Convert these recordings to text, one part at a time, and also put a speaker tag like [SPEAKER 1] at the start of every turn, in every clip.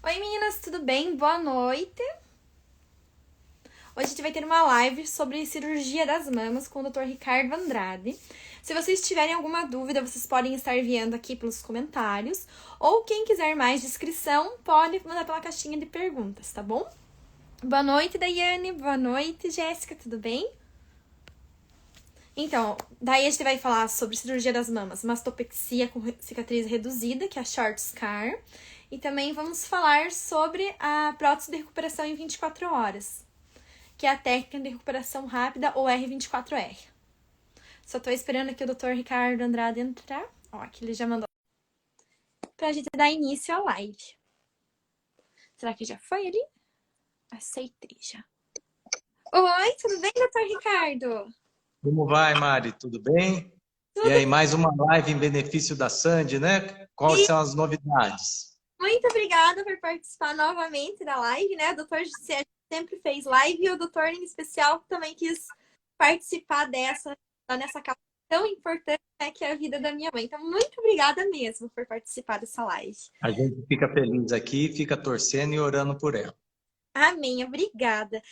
[SPEAKER 1] Oi meninas, tudo bem? Boa noite. Hoje a gente vai ter uma live sobre cirurgia das mamas com o Dr. Ricardo Andrade. Se vocês tiverem alguma dúvida, vocês podem estar enviando aqui pelos comentários. Ou quem quiser mais descrição, pode mandar pela caixinha de perguntas, tá bom? Boa noite, Daiane. Boa noite, Jéssica. Tudo bem? Então, daí a gente vai falar sobre cirurgia das mamas, mastopexia com cicatriz reduzida, que é a short scar. E também vamos falar sobre a prótese de recuperação em 24 horas, que é a técnica de recuperação rápida, ou R24R. Só tô esperando aqui o Dr. Ricardo Andrade entrar. Ó, aqui ele já mandou pra gente dar início à live. Será que já foi ali? Aceitei já. Oi, tudo bem, Dr. Ricardo?
[SPEAKER 2] Como vai, Mari? Tudo bem? E
[SPEAKER 1] Tudo
[SPEAKER 2] aí, mais uma live em benefício da Sandy, né? Quais
[SPEAKER 1] bem?
[SPEAKER 2] são as novidades?
[SPEAKER 1] Muito obrigada por participar novamente da live, né? O doutor sempre fez live e o doutor em especial também quis participar nessa causa tão importante, né, que é a vida da minha mãe. Então, muito obrigada mesmo por participar dessa live.
[SPEAKER 2] A gente fica feliz aqui, fica torcendo e orando por ela.
[SPEAKER 1] Amém, obrigada.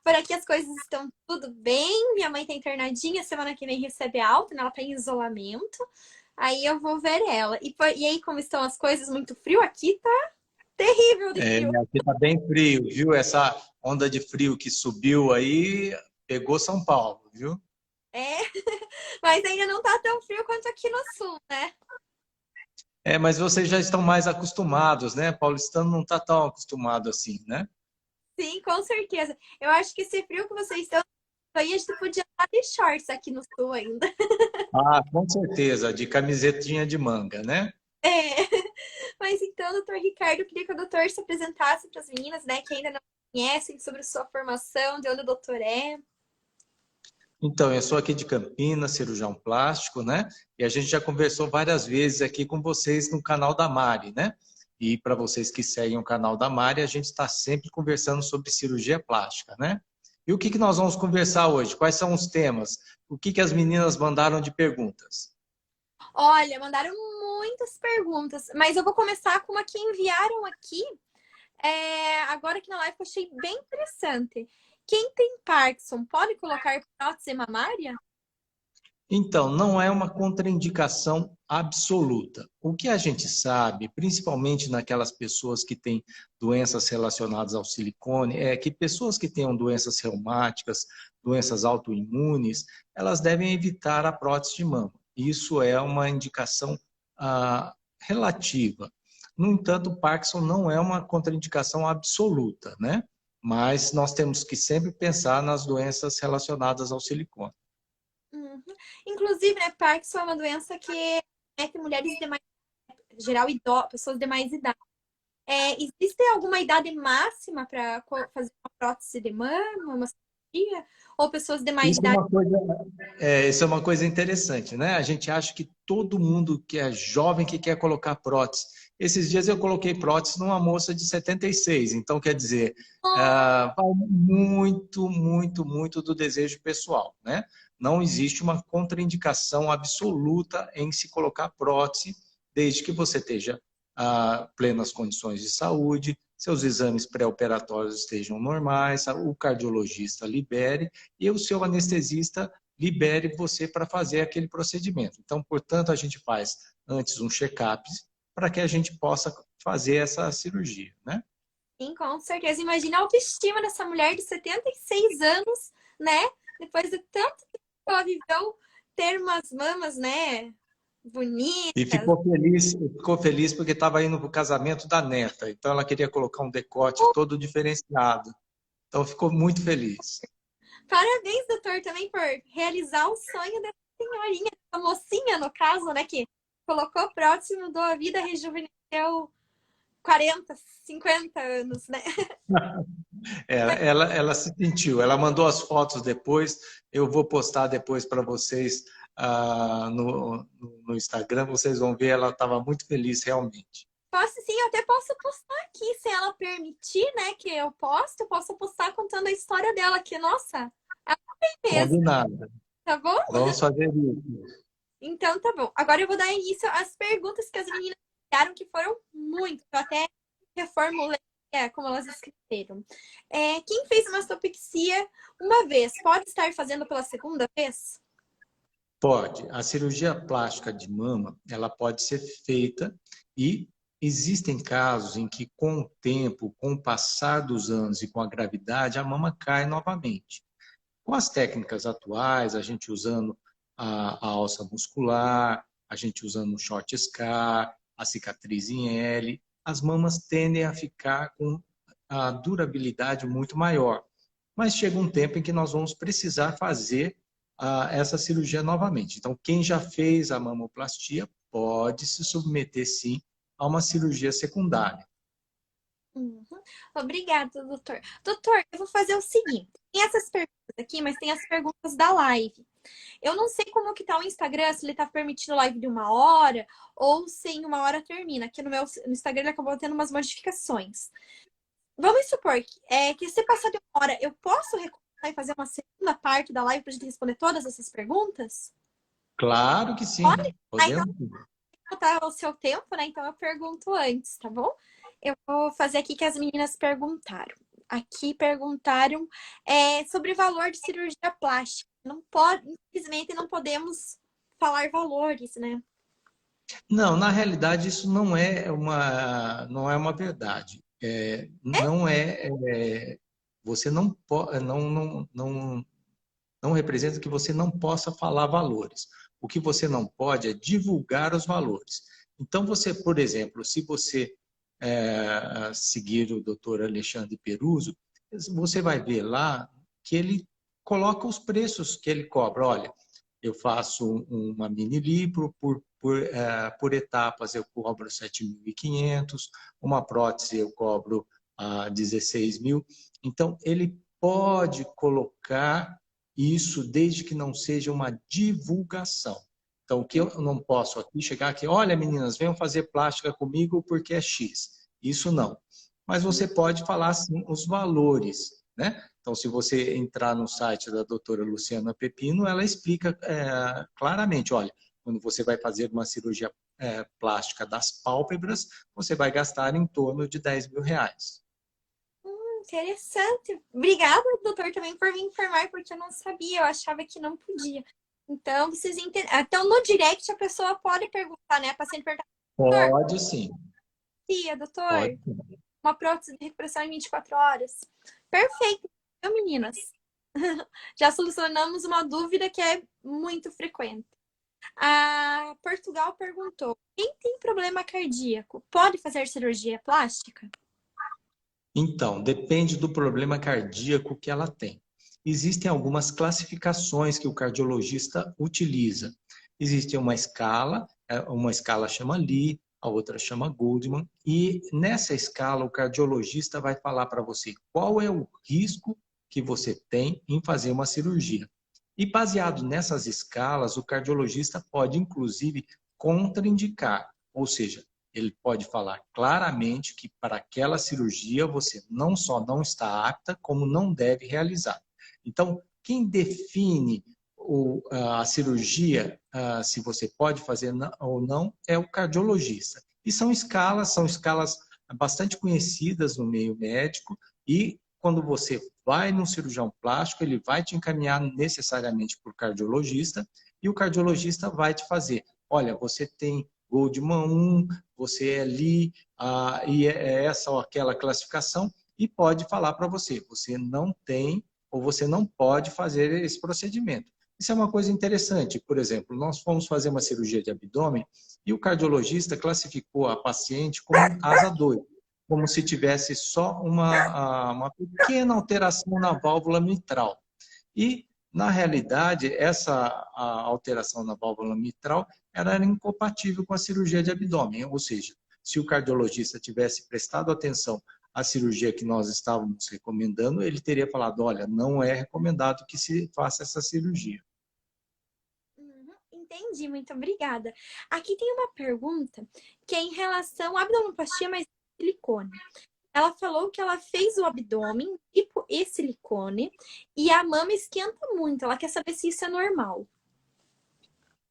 [SPEAKER 1] Por aqui as coisas estão tudo bem. Minha mãe tá internadinha, semana que vem recebe alta, né? Ela tá em isolamento. Aí eu vou ver ela. E aí, como estão as coisas? Muito frio aqui, tá terrível de
[SPEAKER 2] É,
[SPEAKER 1] frio.
[SPEAKER 2] aqui tá bem frio, viu? Essa onda de frio que subiu aí pegou São Paulo, viu?
[SPEAKER 1] É, mas ainda não tá tão frio quanto aqui no sul, né?
[SPEAKER 2] É, mas vocês já estão mais acostumados, né? Paulistano não tá tão acostumado assim, né?
[SPEAKER 1] Sim, com certeza. Eu acho que esse frio que vocês estão aí, a gente podia estar de shorts aqui no sul ainda.
[SPEAKER 2] Ah, com certeza, de camisetinha de manga, né?
[SPEAKER 1] É. Mas então, doutor Ricardo, eu queria que o doutor se apresentasse para as meninas, né, que ainda não conhecem sobre sua formação, de onde o doutor é.
[SPEAKER 2] Então, eu sou aqui de Campinas, cirurgião plástico, né? E a gente já conversou várias vezes aqui com vocês no canal da Mari, né? E para vocês que seguem o canal da Mari, a gente está sempre conversando sobre cirurgia plástica, né? E o que que nós vamos conversar hoje? Quais são os temas? O que que as meninas mandaram de perguntas?
[SPEAKER 1] Olha, mandaram muitas perguntas, mas eu vou começar com uma que enviaram aqui. Agora aqui na live que eu achei bem interessante. Quem tem Parkinson pode colocar prótese mamária?
[SPEAKER 2] Então, não é uma contraindicação absoluta. O que a gente sabe, principalmente naquelas pessoas que têm doenças relacionadas ao silicone, é que pessoas que tenham doenças reumáticas, doenças autoimunes, elas devem evitar a prótese de mama. Isso é uma indicação relativa. No entanto, o Parkinson não é uma contraindicação absoluta, né? Mas nós temos que sempre pensar nas doenças relacionadas ao silicone.
[SPEAKER 1] Uhum. Inclusive, né, Parkinson é uma doença que mete mulheres de mais, geral, pessoas de mais idade. Existe alguma idade máxima para fazer uma prótese de mama, uma cirurgia? Ou pessoas de mais
[SPEAKER 2] Isso é
[SPEAKER 1] idade?
[SPEAKER 2] uma coisa, isso é uma coisa interessante, né? A gente acha que todo mundo que é jovem que quer colocar prótese. Esses dias eu coloquei prótese numa moça de 76, então quer dizer, vai muito, muito, muito do desejo pessoal, né? Não existe uma contraindicação absoluta em se colocar prótese, desde que você esteja plenas condições de saúde, seus exames pré-operatórios estejam normais, o cardiologista libere e o seu anestesista libere você para fazer aquele procedimento. Então, portanto, a gente faz antes um check-up para que a gente possa fazer essa cirurgia, né?
[SPEAKER 1] Sim, com certeza. Imagina a autoestima dessa mulher de 76 anos, né? Depois de tanto tempo que ela viveu, ter umas mamas, né?
[SPEAKER 2] E
[SPEAKER 1] Bonitas.
[SPEAKER 2] ficou feliz porque estava indo para o casamento da neta, então ela queria colocar um decote todo diferenciado. Então ficou muito feliz.
[SPEAKER 1] Parabéns, doutor, também por realizar o sonho dessa senhorinha, dessa mocinha, no caso, né? Que colocou próximo, mudou a vida, rejuvenesceu 40, 50 anos, né?
[SPEAKER 2] Ela se sentiu, ela mandou as fotos depois, eu vou postar depois para vocês no Instagram, vocês vão ver, ela estava muito feliz realmente.
[SPEAKER 1] Posso sim, eu até posso postar aqui, se ela permitir, né? Que eu posso postar contando a história dela, que, nossa, ela tem mesmo,
[SPEAKER 2] Combinado,
[SPEAKER 1] tá bom?
[SPEAKER 2] vamos fazer isso.
[SPEAKER 1] Então tá bom. Agora eu vou dar início às perguntas que as meninas fizeram, que foram muito. Eu até reformulei, como elas escreveram. Quem fez mastopexia uma vez, pode estar fazendo pela segunda vez?
[SPEAKER 2] Pode. A cirurgia plástica de mama, ela pode ser feita e existem casos em que, com o tempo, com o passar dos anos e com a gravidade, a mama cai novamente. Com as técnicas atuais, a gente usando a alça muscular, a gente usando o short scar, a cicatriz em L, as mamas tendem a ficar com a durabilidade muito maior. Mas chega um tempo em que nós vamos precisar fazer essa cirurgia novamente. Então, quem já fez a mamoplastia pode se submeter, sim, a uma cirurgia secundária.
[SPEAKER 1] Uhum. Obrigada, doutor. Doutor, eu vou fazer o seguinte. Tem essas perguntas aqui, mas tem as perguntas da live. Eu não sei como que tá o Instagram, se ele tá permitindo live de 1 hora ou se em 1 hora termina. Aqui no Instagram ele acabou tendo umas modificações. Vamos supor que se passar de 1 hora, eu posso recomeçar e fazer uma segunda parte da live pra gente responder todas essas perguntas?
[SPEAKER 2] Claro que sim,
[SPEAKER 1] Pode? Então,
[SPEAKER 2] podemos.
[SPEAKER 1] tá o seu tempo, né? Então eu pergunto antes, tá bom? Eu vou fazer aqui que as meninas perguntaram. Aqui perguntaram sobre valor de cirurgia plástica. Não pode, infelizmente, não podemos falar valores, né?
[SPEAKER 2] Não, na realidade isso não é uma verdade. Não você não, não representa que você não possa falar valores. O que você não pode é divulgar os valores. Então você, por exemplo, se você seguir o doutor Alexandre Peruso, você vai ver lá que ele coloca os preços que ele cobra. Olha, eu faço uma mini lipo por etapas eu cobro 7.500, uma prótese eu cobro 16 mil. Então, ele pode colocar isso desde que não seja uma divulgação. Então, o que eu não posso aqui chegar aqui, olha meninas, venham fazer plástica comigo porque é X. Isso não. Mas você pode falar sim os valores, né? Então, se você entrar no site da doutora Luciana Pepino, ela explica claramente, olha, quando você vai fazer uma cirurgia plástica das pálpebras, você vai gastar em torno de 10 mil reais.
[SPEAKER 1] Interessante. Obrigada, doutor, também por me informar, porque eu não sabia, eu achava que não podia. Então, vocês entendem. Então, no direct, a pessoa pode perguntar, né? A paciente perguntar, doutor,
[SPEAKER 2] Pode sim.
[SPEAKER 1] doutor,
[SPEAKER 2] Pode.
[SPEAKER 1] uma prótese de recuperação em 24 horas. Perfeito, então, meninas. Já solucionamos uma dúvida que é muito frequente. A Portugal perguntou: quem tem problema cardíaco pode fazer cirurgia plástica?
[SPEAKER 2] Então, depende do problema cardíaco que ela tem. Existem algumas classificações que o cardiologista utiliza. Existe uma escala chama Lee, a outra chama Goldman, e nessa escala o cardiologista vai falar para você qual é o risco que você tem em fazer uma cirurgia. E baseado nessas escalas, o cardiologista pode inclusive contraindicar, ou seja, ele pode falar claramente que para aquela cirurgia você não só não está apta, como não deve realizar. Então, quem define a cirurgia, se você pode fazer ou não, é o cardiologista. E são escalas bastante conhecidas no meio médico e quando você vai num cirurgião plástico, ele vai te encaminhar necessariamente para o cardiologista e o cardiologista vai te fazer, olha, você tem Goldman 1, você é ali, e é essa ou aquela classificação, e pode falar para você, você não tem ou você não pode fazer esse procedimento. Isso é uma coisa interessante. Por exemplo, nós fomos fazer uma cirurgia de abdômen e o cardiologista classificou a paciente como asa 2, como se tivesse só uma pequena alteração na válvula mitral. E, na realidade, essa alteração na válvula mitral era incompatível com a cirurgia de abdômen, ou seja, se o cardiologista tivesse prestado atenção à cirurgia que nós estávamos recomendando, ele teria falado, olha, não é recomendado que se faça essa cirurgia.
[SPEAKER 1] Entendi, muito obrigada. Aqui tem uma pergunta que é em relação à abdominoplastia, mas silicone. Ela falou que ela fez o abdômen e silicone e a mama esquenta muito. Ela quer saber se isso é normal.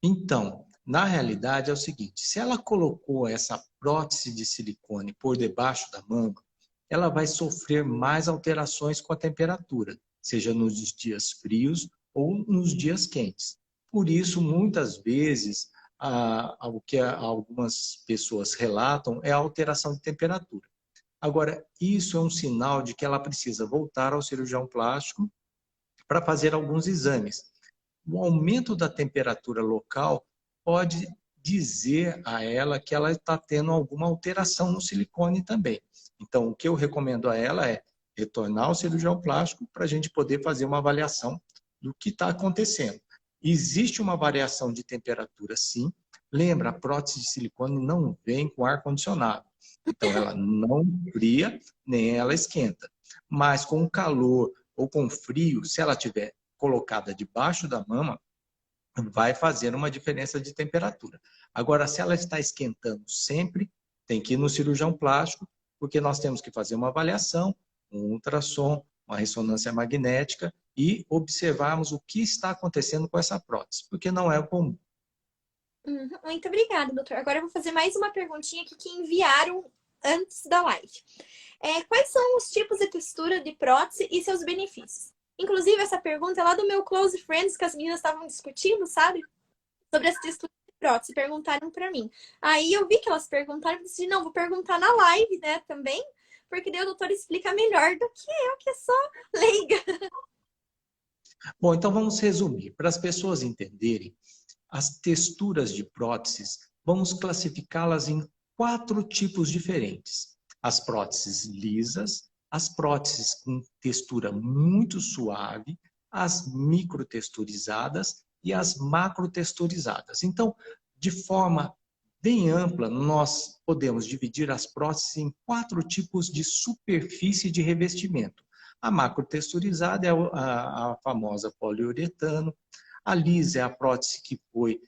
[SPEAKER 2] Então, na realidade é o seguinte, se ela colocou essa prótese de silicone por debaixo da mama, ela vai sofrer mais alterações com a temperatura, seja nos dias frios ou nos dias quentes. Por isso, muitas vezes, o que algumas pessoas relatam é a alteração de temperatura. Agora, isso é um sinal de que ela precisa voltar ao cirurgião plástico para fazer alguns exames. O aumento da temperatura local pode dizer a ela que ela está tendo alguma alteração no silicone também. Então, o que eu recomendo a ela é retornar ao cirurgião plástico para a gente poder fazer uma avaliação do que está acontecendo. Existe uma variação de temperatura, sim. Lembra, a prótese de silicone não vem com ar-condicionado. Então, ela não fria, nem ela esquenta. Mas com calor ou com frio, se ela tiver colocada debaixo da mama, vai fazer uma diferença de temperatura. Agora, se ela está esquentando sempre, tem que ir no cirurgião plástico, porque nós temos que fazer uma avaliação, um ultrassom, uma ressonância magnética e observarmos o que está acontecendo com essa prótese, porque não é comum.
[SPEAKER 1] Muito obrigada, doutor. Agora eu vou fazer mais uma perguntinha aqui que enviaram antes da live. Quais são os tipos de textura de prótese e seus benefícios? Inclusive, essa pergunta é lá do meu Close Friends, que as meninas estavam discutindo, sabe? Sobre as texturas de prótese, perguntaram para mim. Aí eu vi que elas perguntaram, e disse, não, vou perguntar na live, né, também, porque daí o doutor explica melhor do que eu, que é só leiga.
[SPEAKER 2] Bom, então vamos resumir. Para as pessoas entenderem, as texturas de próteses, vamos classificá-las em 4 tipos diferentes. As próteses lisas, as próteses com textura muito suave, as microtexturizadas e as macrotexturizadas. Então, de forma bem ampla, nós podemos dividir as próteses em 4 tipos de superfície de revestimento. A macrotexturizada é a famosa poliuretano, a lisa é a prótese que foi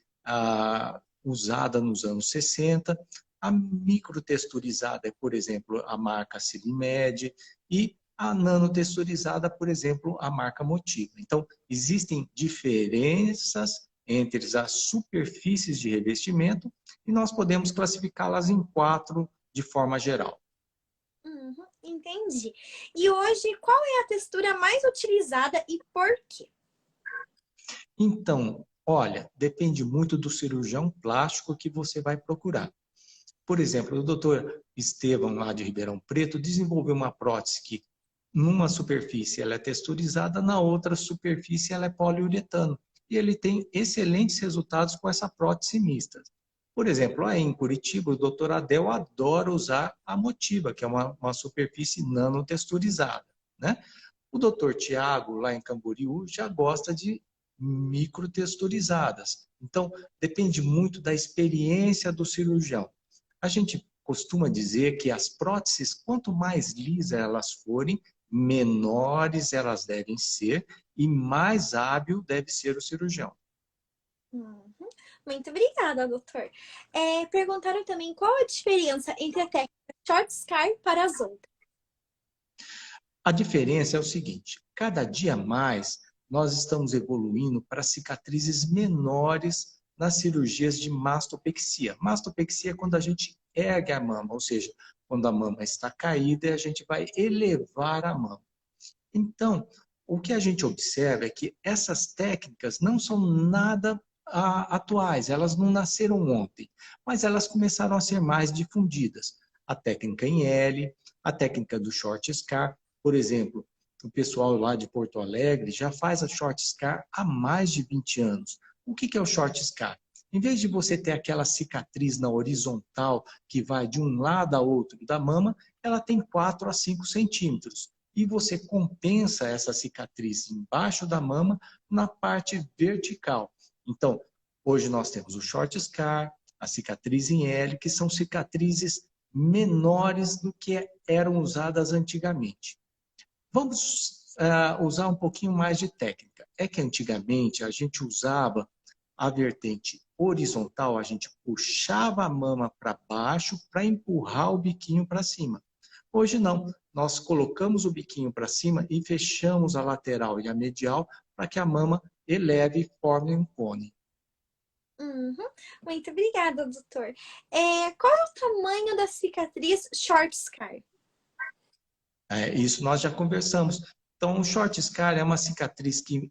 [SPEAKER 2] usada nos anos 60, a microtexturizada é, por exemplo, a marca Silimed e a nanotexturizada, por exemplo, a marca Motiva. Então, existem diferenças entre as superfícies de revestimento e nós podemos classificá-las em 4 de forma geral.
[SPEAKER 1] Entendi. E hoje, qual é a textura mais utilizada e por quê?
[SPEAKER 2] Então, olha, depende muito do cirurgião plástico que você vai procurar. Por exemplo, o doutor Estevão, lá de Ribeirão Preto, desenvolveu uma prótese que, numa superfície, ela é texturizada, na outra superfície, ela é poliuretano. E ele tem excelentes resultados com essa prótese mista. Por exemplo, aí em Curitiba, o doutor Adel adora usar a Motiva, que é uma superfície nanotexturizada, né? O doutor Tiago, lá em Camboriú, já gosta de microtexturizadas. Então, depende muito da experiência do cirurgião. A gente costuma dizer que as próteses, quanto mais lisas elas forem, menores elas devem ser e mais hábil deve ser o cirurgião.
[SPEAKER 1] Muito obrigada, doutor. Perguntaram também qual a diferença entre a técnica Short Scar para as outras.
[SPEAKER 2] A diferença é o seguinte, cada dia mais nós estamos evoluindo para cicatrizes menores nas cirurgias de mastopexia. Mastopexia é quando a gente ergue a mama, ou seja, quando a mama está caída, a gente vai elevar a mama. Então, o que a gente observa é que essas técnicas não são nada atuais, elas não nasceram ontem, mas elas começaram a ser mais difundidas. A técnica em L, a técnica do Short Scar, por exemplo, o pessoal lá de Porto Alegre já faz a Short Scar há mais de 20 anos. O que é o Short Scar? Em vez de você ter aquela cicatriz na horizontal que vai de um lado a outro da mama, ela tem 4 a 5 centímetros. E você compensa essa cicatriz embaixo da mama na parte vertical. Então, hoje nós temos o Short Scar, a cicatriz em L, que são cicatrizes menores do que eram usadas antigamente. Vamos usar um pouquinho mais de técnica. É que antigamente a gente usava a vertente horizontal, a gente puxava a mama para baixo para empurrar o biquinho para cima. Hoje não, nós colocamos o biquinho para cima e fechamos a lateral e a medial para que a mama eleve e forme um cone.
[SPEAKER 1] Uhum. Muito obrigada, doutor. Qual é o tamanho da cicatriz short scar?
[SPEAKER 2] Isso nós já conversamos. Então, o short scar é uma cicatriz que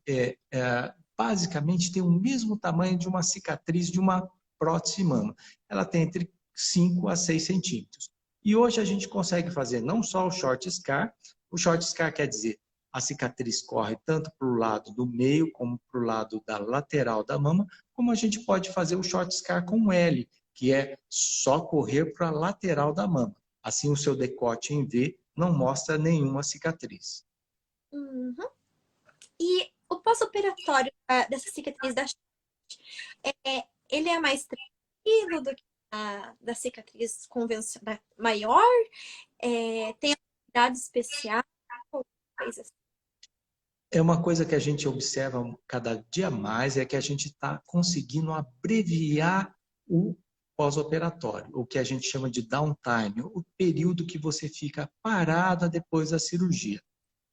[SPEAKER 2] basicamente tem o mesmo tamanho de uma cicatriz de uma prótese de mama. Ela tem entre 5 a 6 centímetros. E hoje a gente consegue fazer não só o short scar quer dizer a cicatriz corre tanto para o lado do meio como para o lado da lateral da mama, como a gente pode fazer o short scar com L, que é só correr para a lateral da mama. Assim, o seu decote em V não mostra nenhuma cicatriz.
[SPEAKER 1] Uhum. E o pós-operatório dessa cicatriz ele é mais tranquilo do que a da cicatriz convencional maior? Tem atividade especial? Coisa assim.
[SPEAKER 2] É uma coisa que a gente observa cada dia mais, é que a gente está conseguindo abreviar o pós-operatório, o que a gente chama de downtime, o período que você fica parada depois da cirurgia.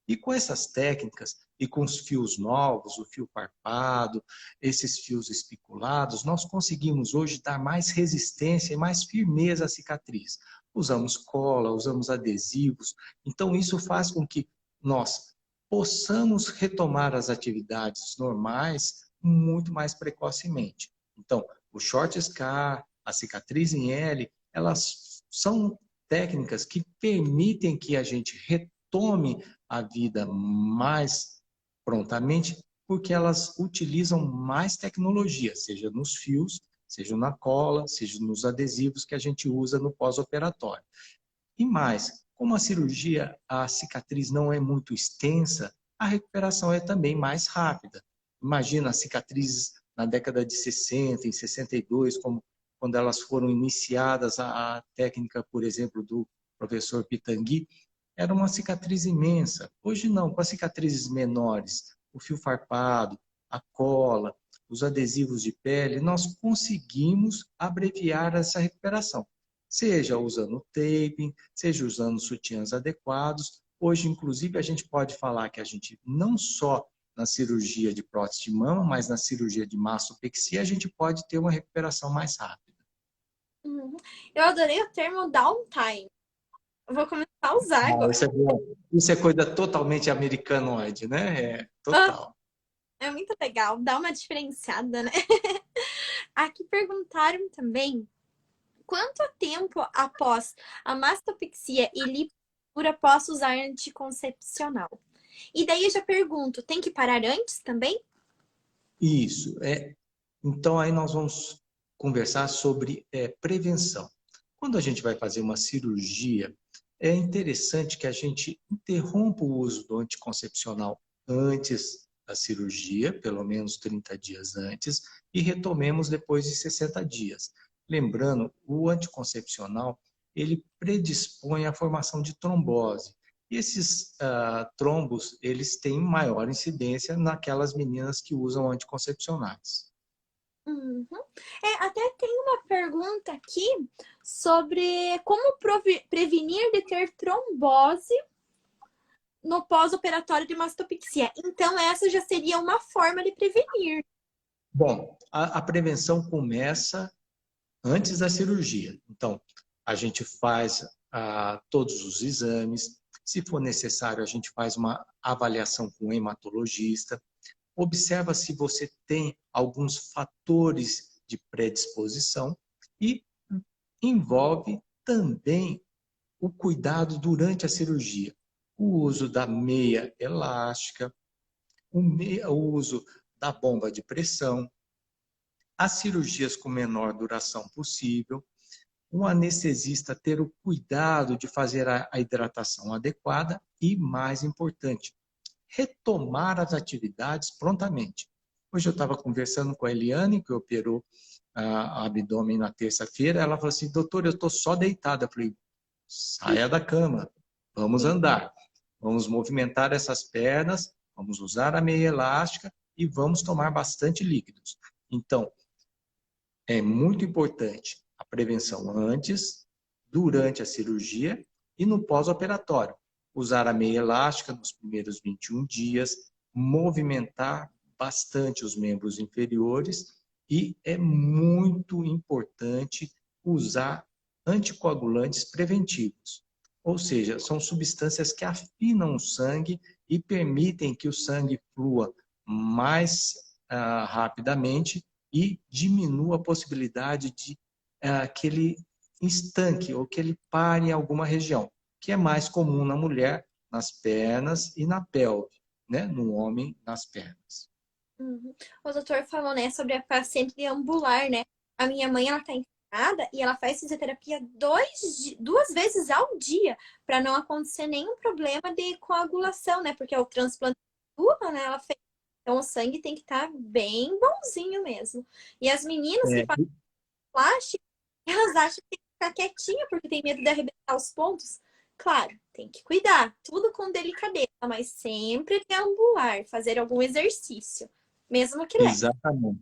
[SPEAKER 2] E com essas técnicas, e com os fios novos, o fio farpado, esses fios espiculados, nós conseguimos hoje dar mais resistência e mais firmeza à cicatriz. Usamos cola, usamos adesivos, então isso faz com que nós possamos retomar as atividades normais muito mais precocemente. Então, o short scar, a cicatriz em L, elas são técnicas que permitem que a gente retome a vida mais prontamente, porque elas utilizam mais tecnologia, seja nos fios, seja na cola, seja nos adesivos que a gente usa no pós-operatório. E mais, como a cirurgia, a cicatriz não é muito extensa, a recuperação é também mais rápida. Imagina as cicatrizes na década de 60, em 62, como quando elas foram iniciadas, a técnica, por exemplo, do professor Pitangui, era uma cicatriz imensa. Hoje não, com as cicatrizes menores, o fio farpado, a cola, os adesivos de pele, nós conseguimos abreviar essa recuperação. Seja usando taping, seja usando sutiãs adequados. Hoje, inclusive, a gente pode falar que a gente não só na cirurgia de prótese de mama, mas na cirurgia de mastopexia, a gente pode ter uma recuperação mais rápida.
[SPEAKER 1] Uhum. Eu adorei o termo downtime. Eu vou começar a usar agora.
[SPEAKER 2] Isso é bom. Isso é coisa totalmente americanoide, né? Total.
[SPEAKER 1] É muito legal, dá uma diferenciada, né? Aqui perguntaram também quanto tempo após a mastopexia e lipoaspiração posso usar anticoncepcional? E daí eu já pergunto, tem que parar antes também?
[SPEAKER 2] Isso. Então, aí nós vamos conversar sobre prevenção. Quando a gente vai fazer uma cirurgia, é interessante que a gente interrompa o uso do anticoncepcional antes da cirurgia, pelo menos 30 dias antes, e retomemos depois de 60 dias. Lembrando, o anticoncepcional, ele predispõe à formação de trombose. E esses trombos, eles têm maior incidência naquelas meninas que usam anticoncepcionais.
[SPEAKER 1] Uhum. Até tem uma pergunta aqui sobre como prevenir de ter trombose no pós-operatório de mastopexia. Então, essa já seria uma forma de prevenir.
[SPEAKER 2] Bom, a prevenção começa antes da cirurgia. Então, a gente faz todos os exames. Se for necessário, a gente faz uma avaliação com o hematologista. Observa se você tem alguns fatores de predisposição e envolve também o cuidado durante a cirurgia. O uso da meia elástica, o uso da bomba de pressão, as cirurgias com menor duração possível, o anestesista ter o cuidado de fazer a hidratação adequada e, mais importante, retomar as atividades prontamente. Hoje eu estava conversando com a Eliane, que operou a abdômen na terça-feira, ela falou assim, doutor, eu estou só deitada. Eu falei, saia da cama, vamos andar, vamos movimentar essas pernas, vamos usar a meia elástica e vamos tomar bastante líquidos. Então, é muito importante a prevenção antes, durante a cirurgia e no pós-operatório. Usar a meia elástica nos primeiros 21 dias, movimentar bastante os membros inferiores E é muito importante usar anticoagulantes preventivos. Ou seja, são substâncias que afinam o sangue e permitem que o sangue flua mais rapidamente e diminua a possibilidade de que ele estanque ou que ele pare em alguma região, que é mais comum na mulher, nas pernas e na pelve, né? No homem, nas pernas.
[SPEAKER 1] Uhum. O doutor falou, né, sobre a paciente deambular, né? A minha mãe, ela tá internada e ela faz fisioterapia duas vezes ao dia para não acontecer nenhum problema de coagulação, né? Porque o transplante de medula, né, ela fez. Então o sangue tem que estar bem bonzinho mesmo. E as meninas que
[SPEAKER 2] É,
[SPEAKER 1] fazem plástico, elas acham que tem que ficar quietinha porque tem medo de arrebentar os pontos. Claro, tem que cuidar, tudo com delicadeza, mas sempre deambular, fazer algum exercício, mesmo que leve.
[SPEAKER 2] exatamente.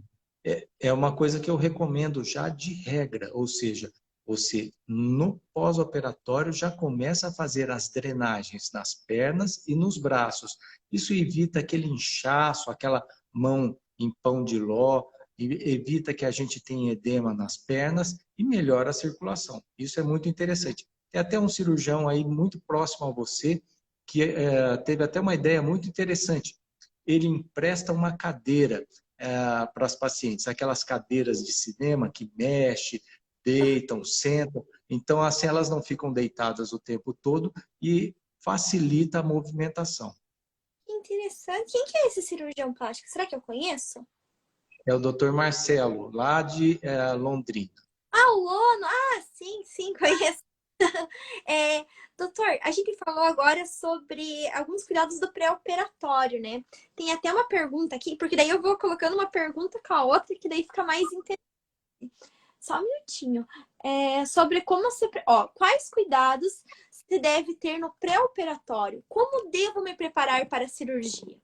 [SPEAKER 2] É uma coisa que eu recomendo já de regra, ou seja, você no pós-operatório já começa a fazer as drenagens nas pernas e nos braços. Isso evita aquele inchaço, aquela mão em pão de ló, evita que a gente tenha edema nas pernas e melhora a circulação. Isso é muito interessante. Tem até um cirurgião aí muito próximo a você que teve até uma ideia muito interessante. Ele empresta uma cadeira para as pacientes, aquelas cadeiras de cinema que mexe, deitam, sentam. Então, assim, elas não ficam deitadas o tempo todo e facilita a movimentação.
[SPEAKER 1] Que interessante. Quem que é esse cirurgião plástico? Será que eu conheço?
[SPEAKER 2] É o Dr. Marcelo, lá de Londrina.
[SPEAKER 1] Ah, o Ono! Ah, sim, sim, conheço. É, doutor, a gente falou agora sobre alguns cuidados do pré-operatório, né? Tem até uma pergunta aqui, porque daí eu vou colocando uma pergunta com a outra, que daí fica mais interessante. Só um minutinho. Sobre como se... Ó, quais cuidados se deve ter no pré-operatório? Como devo me preparar para a cirurgia?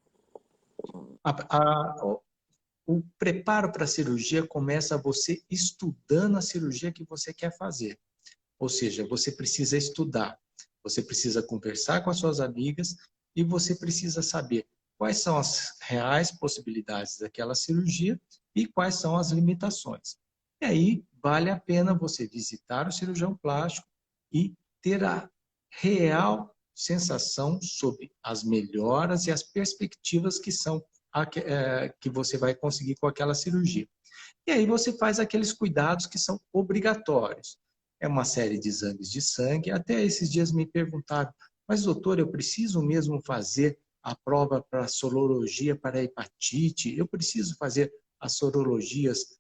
[SPEAKER 2] O preparo para a cirurgia começa você estudando a cirurgia que você quer fazer. Ou seja, você precisa estudar, você precisa conversar com as suas amigas e você precisa saber quais são as reais possibilidades daquela cirurgia e quais são as limitações. E aí vale a pena você visitar o cirurgião plástico e ter a real sensação sobre as melhoras e as perspectivas que você vai conseguir com aquela cirurgia. E aí você faz aqueles cuidados que são obrigatórios. É uma série de exames de sangue. Até esses dias me perguntaram, mas doutor, eu preciso mesmo fazer a prova para sorologia para hepatite? Eu preciso fazer as sorologias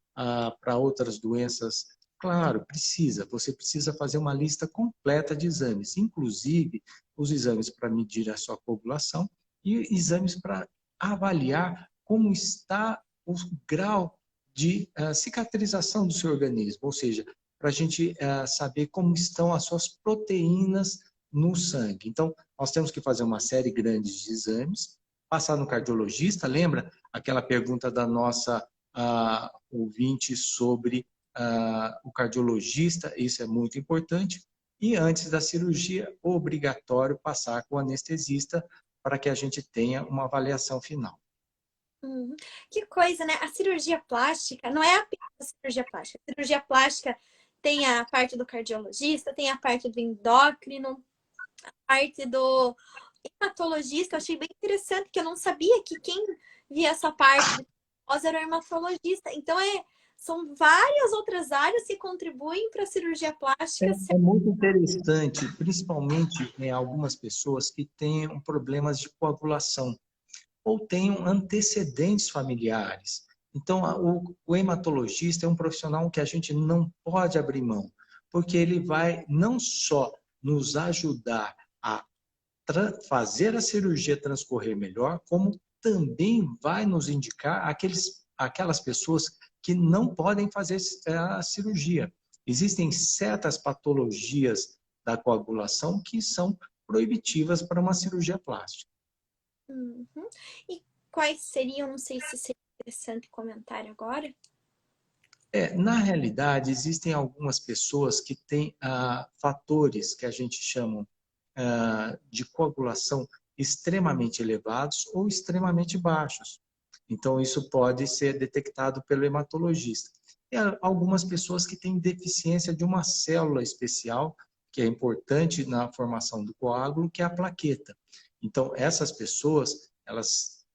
[SPEAKER 2] para outras doenças? Claro, precisa. Você precisa fazer uma lista completa de exames, inclusive os exames para medir a sua coagulação e exames para avaliar como está o grau de cicatrização do seu organismo, ou seja, para a gente saber como estão as suas proteínas no sangue. Então, nós temos que fazer uma série grande de exames, passar no cardiologista, lembra aquela pergunta da nossa ouvinte sobre o cardiologista, isso é muito importante, e antes da cirurgia, obrigatório passar com o anestesista para que a gente tenha uma avaliação final.
[SPEAKER 1] Uhum. Que coisa, né? A cirurgia plástica não é apenas a cirurgia plástica. A cirurgia plástica tem a parte do cardiologista, tem a parte do endócrino, a parte do hematologista. Eu achei bem interessante que eu não sabia que quem via essa parte de nós era o hematologista. Então, são várias outras áreas que contribuem para a cirurgia plástica.
[SPEAKER 2] É muito interessante, principalmente em algumas pessoas que têm problemas de coagulação ou tenham antecedentes familiares. Então, o hematologista é um profissional que a gente não pode abrir mão, porque ele vai não só nos ajudar a fazer a cirurgia transcorrer melhor, como também vai nos indicar aquelas pessoas que não podem fazer a cirurgia. Existem certas patologias da coagulação que são proibitivas para uma cirurgia plástica.
[SPEAKER 1] Uhum. E quais seriam, não sei se seria interessante comentar agora.
[SPEAKER 2] Na realidade, existem algumas pessoas que têm fatores que a gente chama de coagulação extremamente elevados ou extremamente baixos. Então, isso pode ser detectado pelo hematologista. E algumas pessoas que têm deficiência de uma célula especial, que é importante na formação do coágulo, que é a plaqueta. Então, essas pessoas, elas,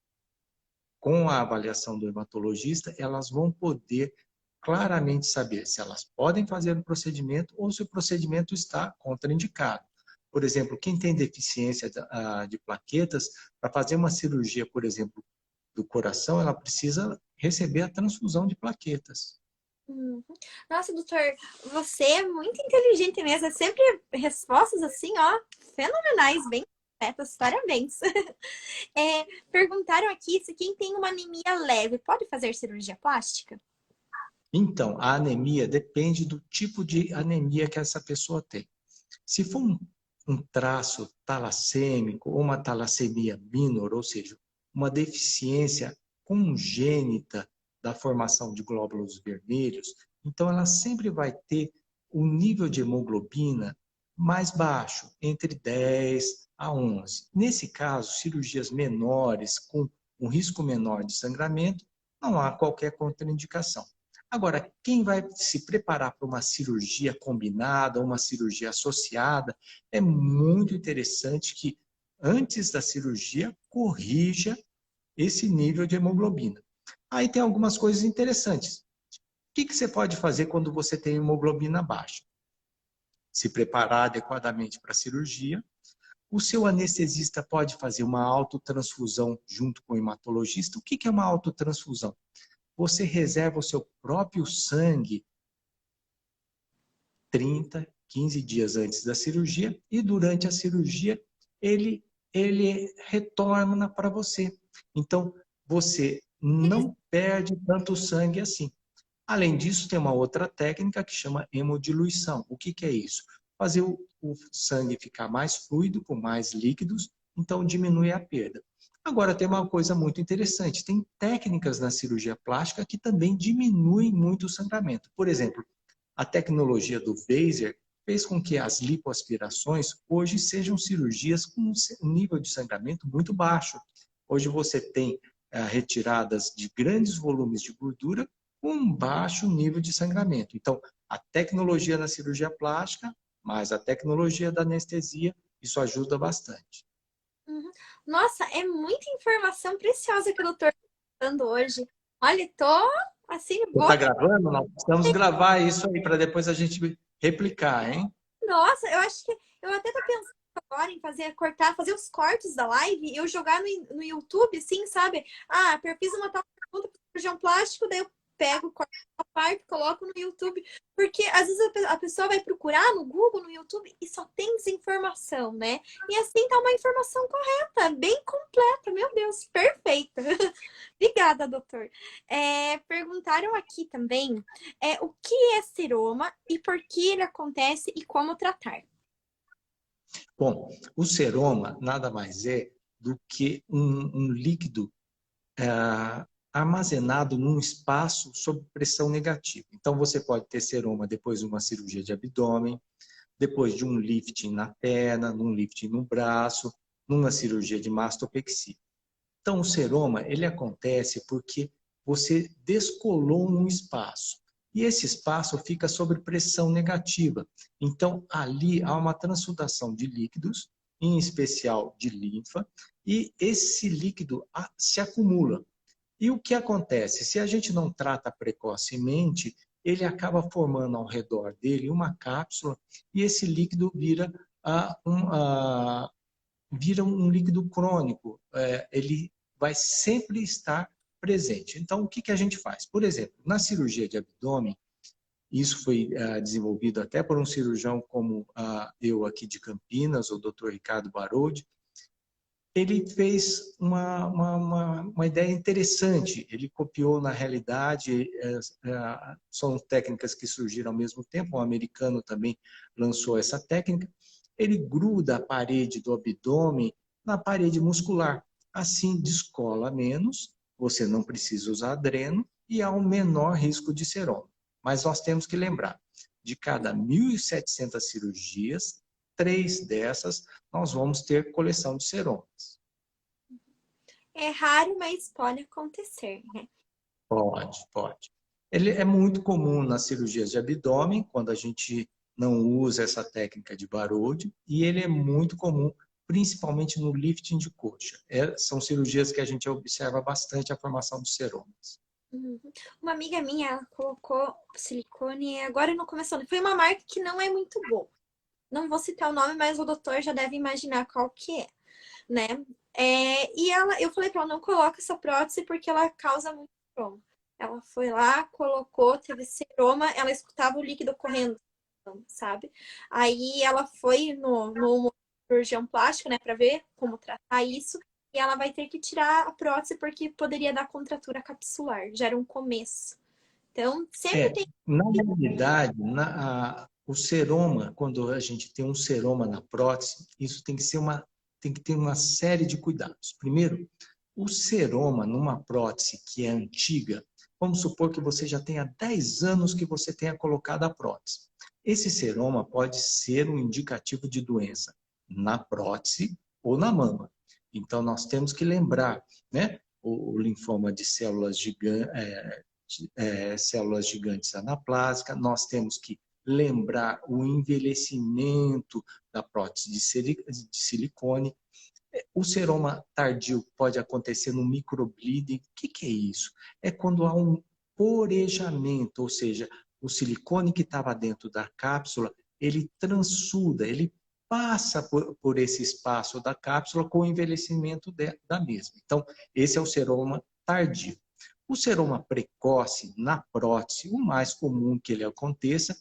[SPEAKER 2] com a avaliação do hematologista, elas vão poder claramente saber se elas podem fazer o procedimento ou se o procedimento está contraindicado. Por exemplo, quem tem deficiência de plaquetas, para fazer uma cirurgia, por exemplo, do coração, ela precisa receber a transfusão de plaquetas.
[SPEAKER 1] Uhum. Nossa, doutor, você é muito inteligente mesmo. É sempre respostas assim, ó, fenomenais, bem corretas. Parabéns. Perguntaram aqui se quem tem uma anemia leve pode fazer cirurgia plástica?
[SPEAKER 2] Então, a anemia depende do tipo de anemia que essa pessoa tem. Se for um traço talassêmico ou uma talassemia minor, ou seja, uma deficiência congênita da formação de glóbulos vermelhos, então ela sempre vai ter um nível de hemoglobina mais baixo, entre 10 a 11. Nesse caso, cirurgias menores, com um risco menor de sangramento, não há qualquer contraindicação. Agora, quem vai se preparar para uma cirurgia combinada, uma cirurgia associada, é muito interessante que, antes da cirurgia, corrija esse nível de hemoglobina. Aí tem algumas coisas interessantes. O que você pode fazer quando você tem hemoglobina baixa? Se preparar adequadamente para a cirurgia. O seu anestesista pode fazer uma autotransfusão junto com o hematologista. O que é uma autotransfusão? Você reserva o seu próprio sangue 30, 15 dias antes da cirurgia e durante a cirurgia ele retorna para você. Então, você não perde tanto sangue assim. Além disso, tem uma outra técnica que chama hemodiluição. O que é isso? Fazer o sangue ficar mais fluido, com mais líquidos, então diminui a perda. Agora, tem uma coisa muito interessante. Tem técnicas na cirurgia plástica que também diminuem muito o sangramento. Por exemplo, a tecnologia do Vaser fez com que as lipoaspirações hoje sejam cirurgias com um nível de sangramento muito baixo. Hoje você tem retiradas de grandes volumes de gordura com um baixo nível de sangramento. Então, a tecnologia na cirurgia plástica, mais a tecnologia da anestesia, isso ajuda bastante.
[SPEAKER 1] Uhum. Nossa, é muita informação preciosa que o doutor está dando hoje. Olha, tô assim,
[SPEAKER 2] Você
[SPEAKER 1] boa.
[SPEAKER 2] está gravando? Nós precisamos gravar isso aí para depois a gente replicar, hein?
[SPEAKER 1] Nossa, eu acho que eu até tô pensando agora em fazer os cortes da live e eu jogar no YouTube, assim, sabe? Ah, eu fiz uma tal pergunta para o cirurgião plástico, daí eu pego, corto a parte, coloco no YouTube. Porque às vezes a pessoa vai procurar no Google, no YouTube, e só tem desinformação, né? E assim tá uma informação correta, bem completa. Meu Deus, perfeita. Obrigada, doutor. Perguntaram aqui também o que é seroma e por que ele acontece e como tratar.
[SPEAKER 2] Bom, o seroma nada mais é do que um líquido armazenado num espaço sob pressão negativa. Então, você pode ter seroma depois de uma cirurgia de abdômen, depois de um lifting na perna, num lifting no braço, numa cirurgia de mastopexia. Então, o seroma, ele acontece porque você descolou um espaço. E esse espaço fica sob pressão negativa. Então, ali há uma transsudação de líquidos, em especial de linfa, e esse líquido se acumula. E o que acontece? Se a gente não trata precocemente, ele acaba formando ao redor dele uma cápsula e esse líquido vira um líquido crônico. Ele vai sempre estar presente. Então, o que a gente faz? Por exemplo, na cirurgia de abdômen, isso foi desenvolvido até por um cirurgião como eu aqui de Campinas, o Dr. Ricardo Barodi. Ele fez uma ideia interessante. Ele copiou, na realidade, são técnicas que surgiram ao mesmo tempo, um americano também lançou essa técnica. Ele gruda a parede do abdômen na parede muscular. Assim, descola menos, você não precisa usar dreno e há um menor risco de seroma. Mas nós temos que lembrar, de cada 1.700 cirurgias, 3 dessas nós vamos ter coleção de seromas.
[SPEAKER 1] É raro, mas pode acontecer, né?
[SPEAKER 2] Pode, pode. Ele é muito comum nas cirurgias de abdômen, quando a gente não usa essa técnica de Barode, e ele é muito comum, principalmente no lifting de coxa. São cirurgias que a gente observa bastante a formação dos seromas.
[SPEAKER 1] Uhum. Uma amiga minha, ela colocou silicone agora no começo. Foi uma marca que não é muito boa. Não vou citar o nome, mas o doutor já deve imaginar qual que é, né? E eu falei pra ela, não coloca essa prótese porque ela causa muito seroma. Ela foi lá, colocou, teve seroma, ela escutava o líquido correndo, sabe? Aí ela foi no cirurgião plástico, né, pra ver como tratar isso. E ela vai ter que tirar a prótese porque poderia dar contratura capsular. Já era um começo. Então, sempre
[SPEAKER 2] É,
[SPEAKER 1] tem.
[SPEAKER 2] na realidade, o seroma, quando a gente tem um seroma na prótese, isso tem que ter uma série de cuidados. Primeiro, o seroma numa prótese que é antiga, vamos supor que você já tenha 10 anos que você tenha colocado a prótese. Esse seroma pode ser um indicativo de doença na prótese ou na mama. Então, nós temos que lembrar, né? O linfoma de células gigantes, células gigantes anaplásicas, nós temos que lembrar o envelhecimento da prótese de silicone. O seroma tardio pode acontecer no microbleeding. O que é isso? É quando há um porejamento, ou seja, o silicone que estava dentro da cápsula, ele transsuda, ele passa por esse espaço da cápsula com o envelhecimento da mesma. Então, esse é o seroma tardio. O seroma precoce na prótese, o mais comum que ele aconteça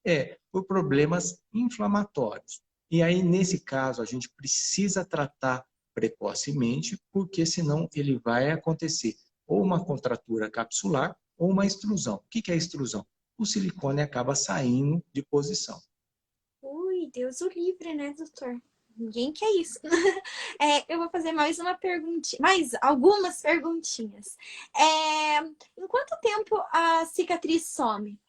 [SPEAKER 2] é por problemas inflamatórios. E aí, nesse caso, a gente precisa tratar precocemente, porque senão ele vai acontecer ou uma contratura capsular ou uma extrusão. O que é extrusão? O silicone acaba saindo de posição.
[SPEAKER 1] Ui, Deus o livre, né, doutor? Ninguém quer isso. Eu vou fazer mais uma perguntinha, mais algumas perguntinhas. Em quanto tempo a cicatriz some?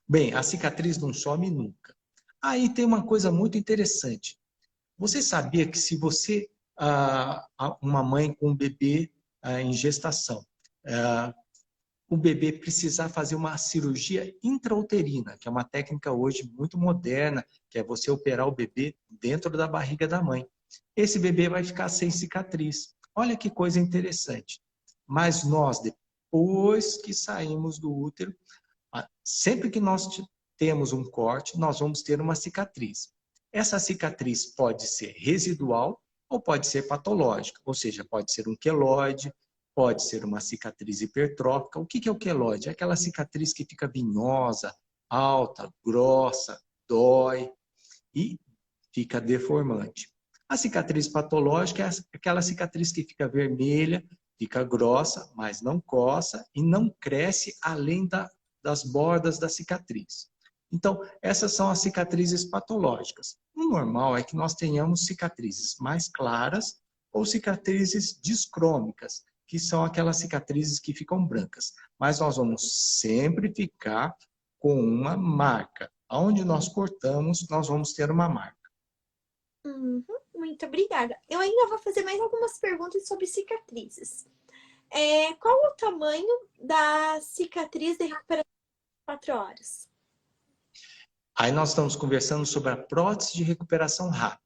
[SPEAKER 2] Bem, a cicatriz não some nunca. Aí tem uma coisa muito interessante. Você sabia que se você, uma mãe com um bebê em gestação, o bebê precisar fazer uma cirurgia intrauterina, que é uma técnica hoje muito moderna, que é você operar o bebê dentro da barriga da mãe. Esse bebê vai ficar sem cicatriz. Olha que coisa interessante. Mas nós, depois que saímos do útero, sempre que nós temos um corte, nós vamos ter uma cicatriz. Essa cicatriz pode ser residual ou pode ser patológica, ou seja, pode ser um queloide, pode ser uma cicatriz hipertrófica. O que é o queloide? É aquela cicatriz que fica vinhosa, alta, grossa, dói e fica deformante. A cicatriz patológica é aquela cicatriz que fica vermelha, fica grossa, mas não coça e não cresce além das bordas da cicatriz. Então, essas são as cicatrizes patológicas. O normal é que nós tenhamos cicatrizes mais claras ou cicatrizes discrômicas, que são aquelas cicatrizes que ficam brancas. Mas nós vamos sempre ficar com uma marca. Onde nós cortamos, nós vamos ter uma marca.
[SPEAKER 1] Uhum, muito obrigada. Eu ainda vou fazer mais algumas perguntas sobre cicatrizes. Qual o tamanho da cicatriz de recuperação de 4 horas?
[SPEAKER 2] Aí nós estamos conversando sobre a prótese de recuperação rápida.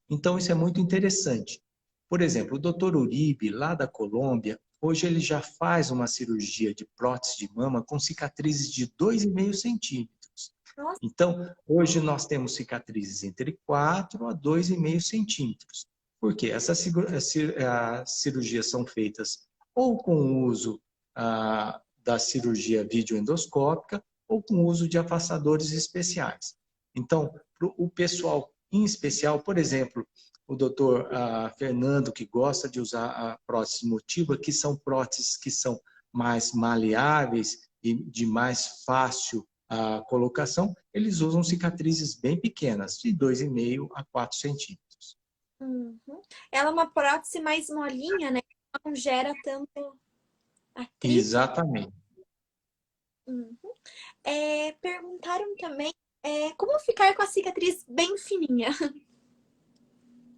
[SPEAKER 2] Então, isso é muito interessante. Por exemplo, o Dr. Uribe, lá da Colômbia, hoje ele já faz uma cirurgia de prótese de mama com cicatrizes de 2,5 centímetros.
[SPEAKER 1] Nossa,
[SPEAKER 2] Então, hoje nós temos cicatrizes entre 4 a 2,5 centímetros. Por quê? Essas cirurgias são feitas ou com o uso da cirurgia videoendoscópica ou com o uso de afastadores especiais. Então, o pessoal em especial, por exemplo, o doutor Fernando, que gosta de usar a prótese motiva, que são próteses que são mais maleáveis e de mais fácil colocação, eles usam cicatrizes bem pequenas, de 2,5 a 4 centímetros.
[SPEAKER 1] uhum. Ela é uma prótese mais molinha, né? Não gera tanto atrito.
[SPEAKER 2] Exatamente.
[SPEAKER 1] Uhum. Perguntaram também como ficar com a cicatriz bem fininha.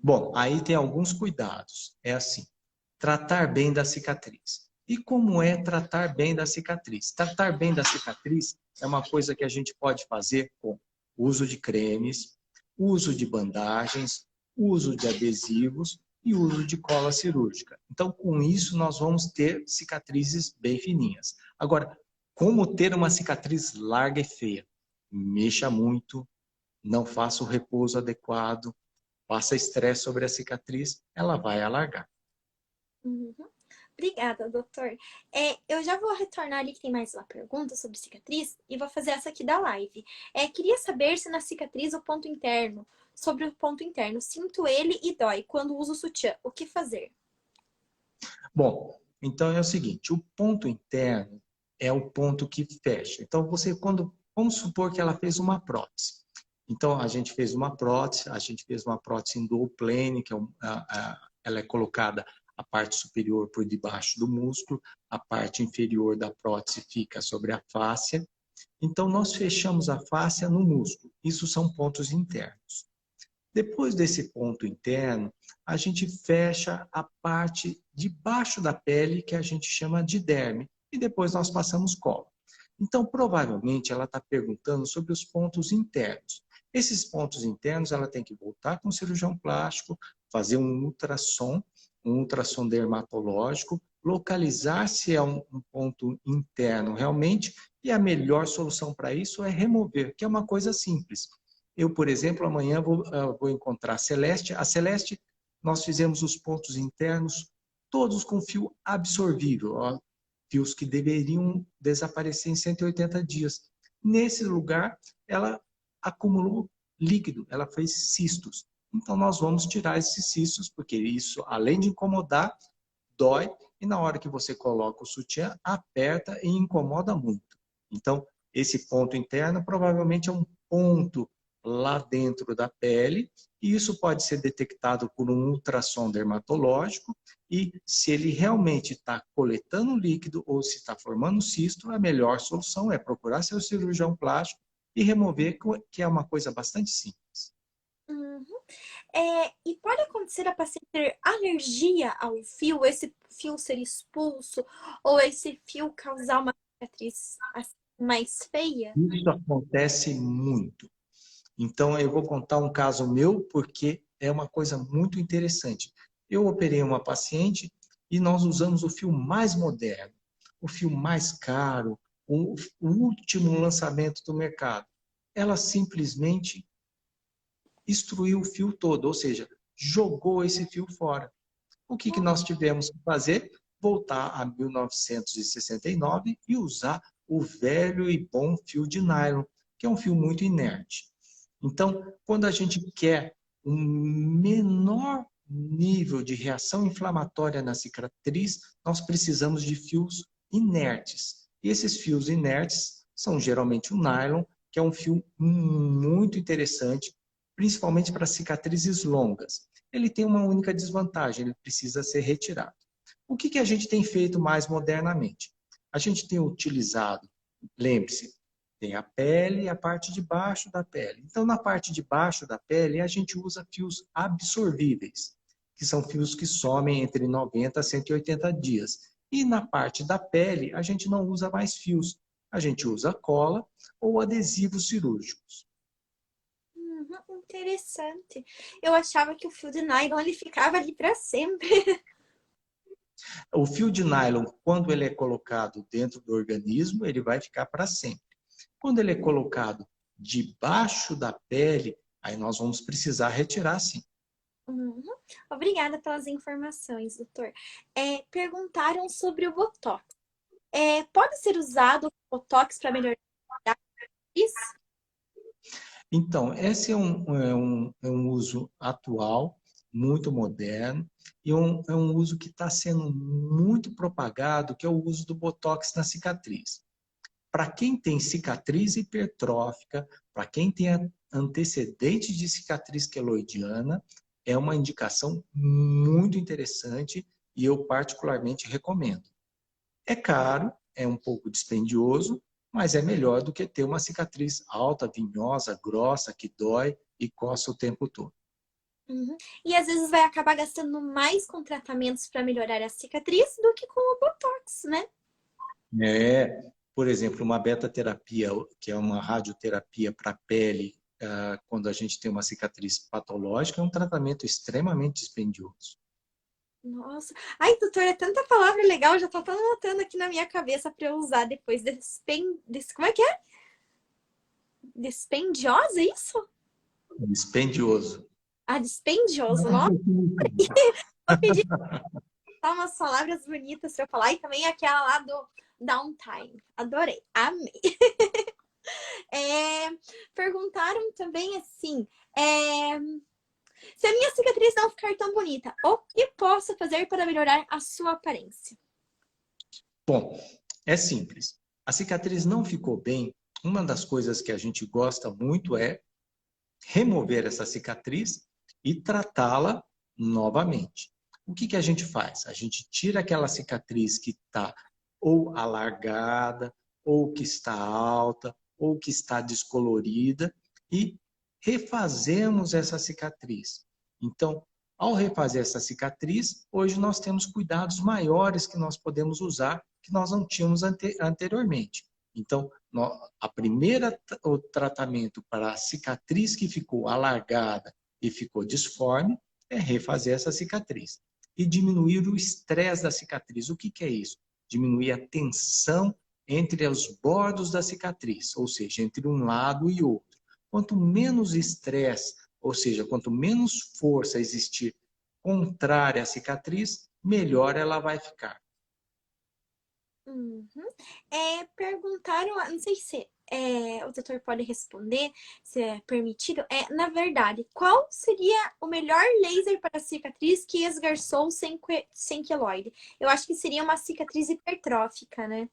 [SPEAKER 2] Bom, aí tem alguns cuidados. É assim, tratar bem da cicatriz. E como é tratar bem da cicatriz? Tratar bem da cicatriz é uma coisa que a gente pode fazer com uso de cremes, uso de bandagens, uso de adesivos e uso de cola cirúrgica. Então, com isso, nós vamos ter cicatrizes bem fininhas. Agora, como ter uma cicatriz larga e feia? Mexa muito, não faça o repouso adequado, passa estresse sobre a cicatriz, ela vai alargar.
[SPEAKER 1] Uhum. Obrigada, doutor. Eu já vou retornar ali que tem mais uma pergunta sobre cicatriz e vou fazer essa aqui da live. Queria saber se na cicatriz o ponto interno, sobre o ponto interno, sinto ele e dói quando uso sutiã. O que fazer?
[SPEAKER 2] Bom, então é o seguinte, o ponto interno é o ponto que fecha. Então você vamos supor que ela fez uma prótese. Então a gente fez uma prótese em dual plane, que ela é colocada a parte superior por debaixo do músculo, a parte inferior da prótese fica sobre a fáscia. Então nós fechamos a fáscia no músculo. Isso são pontos internos. Depois desse ponto interno, a gente fecha a parte de baixo da pele, que a gente chama de derme, e depois nós passamos cola. Então, provavelmente, ela está perguntando sobre os pontos internos. Esses pontos internos, ela tem que voltar com o cirurgião plástico, fazer um ultrassom dermatológico, localizar se é um ponto interno realmente, e a melhor solução para isso é remover, que é uma coisa simples. Eu, por exemplo, amanhã vou encontrar a Celeste. A Celeste, nós fizemos os pontos internos todos com fio absorvível, ó, fios que deveriam desaparecer em 180 dias. Nesse lugar, ela acumulou líquido, ela fez cistos. Então, nós vamos tirar esses cistos, porque isso, além de incomodar, dói, e na hora que você coloca o sutiã, aperta e incomoda muito. Então, esse ponto interno provavelmente é um ponto lá dentro da pele, e isso pode ser detectado por um ultrassom dermatológico, e se ele realmente está coletando líquido ou se está formando cisto, a melhor solução é procurar seu cirurgião plástico e remover, que é uma coisa bastante simples.
[SPEAKER 1] Uhum. E pode acontecer a paciente ter alergia ao fio, esse fio ser expulso, ou esse fio causar uma cicatriz assim, mais feia?
[SPEAKER 2] Isso acontece muito. Então, eu vou contar um caso meu, porque é uma coisa muito interessante. Eu operei uma paciente e nós usamos o fio mais moderno, o fio mais caro, o último lançamento do mercado. Ela simplesmente destruiu o fio todo, ou seja, jogou esse fio fora. O que nós tivemos que fazer? Voltar a 1969 e usar o velho e bom fio de nylon, que é um fio muito inerte. Então, quando a gente quer um menor nível de reação inflamatória na cicatriz, nós precisamos de fios inertes. E esses fios inertes são geralmente o nylon, que é um fio muito interessante, principalmente para cicatrizes longas. Ele tem uma única desvantagem, ele precisa ser retirado. O que a gente tem feito mais modernamente? A gente tem utilizado, lembre-se, tem a pele e a parte de baixo da pele. Então, na parte de baixo da pele, a gente usa fios absorvíveis, que são fios que somem entre 90 a 180 dias. E na parte da pele, a gente não usa mais fios. A gente usa cola ou adesivos cirúrgicos.
[SPEAKER 1] Interessante. Eu achava que o fio de nylon ele ficava ali para sempre.
[SPEAKER 2] O fio de nylon, quando ele é colocado dentro do organismo, ele vai ficar para sempre. Quando ele é colocado debaixo da pele, aí nós vamos precisar retirar sim.
[SPEAKER 1] Uhum. Obrigada pelas informações, doutor. Perguntaram sobre o Botox. Pode ser usado o Botox para melhorar isso?
[SPEAKER 2] Então, esse é um uso atual, muito moderno, e é um uso que está sendo muito propagado, que é o uso do Botox na cicatriz. Para quem tem cicatriz hipertrófica, para quem tem antecedentes de cicatriz queloidiana, é uma indicação muito interessante e eu particularmente recomendo. É caro, é um pouco dispendioso, mas é melhor do que ter uma cicatriz alta, vinhosa, grossa, que dói e coça o tempo todo.
[SPEAKER 1] Uhum. E às vezes vai acabar gastando mais com tratamentos para melhorar a cicatriz do que com o Botox, né?
[SPEAKER 2] Por exemplo, uma beta-terapia, que é uma radioterapia para a pele, quando a gente tem uma cicatriz patológica, é um tratamento extremamente dispendioso.
[SPEAKER 1] Nossa. Ai, doutor, é tanta palavra legal, já tô até anotando aqui na minha cabeça para eu usar depois. Como é que é? Dispendiosa, é isso?
[SPEAKER 2] Dispendioso.
[SPEAKER 1] Ah, dispendioso, nossa. Vou pedir umas palavras bonitas para eu falar. E também aquela lá do downtime. Adorei, amei. É, perguntaram também assim, se a minha cicatriz não ficar tão bonita, o que posso fazer para melhorar a sua aparência?
[SPEAKER 2] Bom, é simples. A cicatriz não ficou bem. Uma das coisas que a gente gosta muito é remover essa cicatriz e tratá-la novamente. O que a gente faz? A gente tira aquela cicatriz que está ou alargada, ou que está alta, ou que está descolorida e refazemos essa cicatriz. Então, ao refazer essa cicatriz, hoje nós temos cuidados maiores que nós podemos usar que nós não tínhamos anteriormente. Então, o tratamento para a cicatriz que ficou alargada e ficou disforme é refazer essa cicatriz. E diminuir o estresse da cicatriz. O que é isso? Diminuir a tensão entre os bordos da cicatriz, ou seja, entre um lado e outro. Quanto menos estresse, ou seja, quanto menos força existir contrária à cicatriz, melhor ela vai ficar.
[SPEAKER 1] Uhum. Perguntaram, não sei se o doutor pode responder, se é permitido. Na verdade, qual seria o melhor laser para cicatriz que esgarçou sem queloide? Eu acho que seria uma cicatriz hipertrófica, né?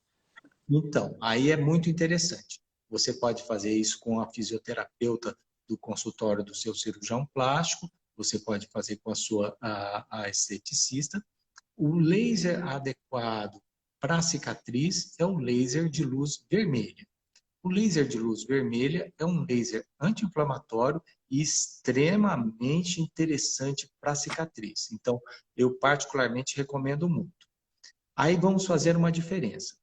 [SPEAKER 2] Então, aí é muito interessante. Você pode fazer isso com a fisioterapeuta do consultório do seu cirurgião plástico, você pode fazer com a esteticista. O laser adequado para a cicatriz é o laser de luz vermelha. O laser de luz vermelha é um laser anti-inflamatório e extremamente interessante para a cicatriz. Então, eu particularmente recomendo muito. Aí vamos fazer uma diferença.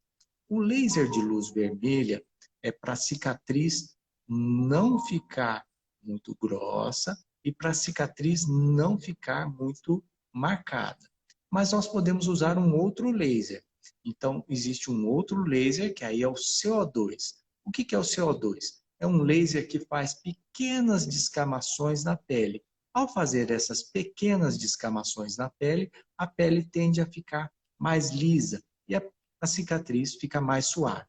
[SPEAKER 2] O laser de luz vermelha é para a cicatriz não ficar muito grossa e para a cicatriz não ficar muito marcada. Mas nós podemos usar um outro laser. Então, existe um outro laser que aí é o CO2. O que é o CO2? É um laser que faz pequenas descamações na pele. Ao fazer essas pequenas descamações na pele, a pele tende a ficar mais lisa e a cicatriz fica mais suave.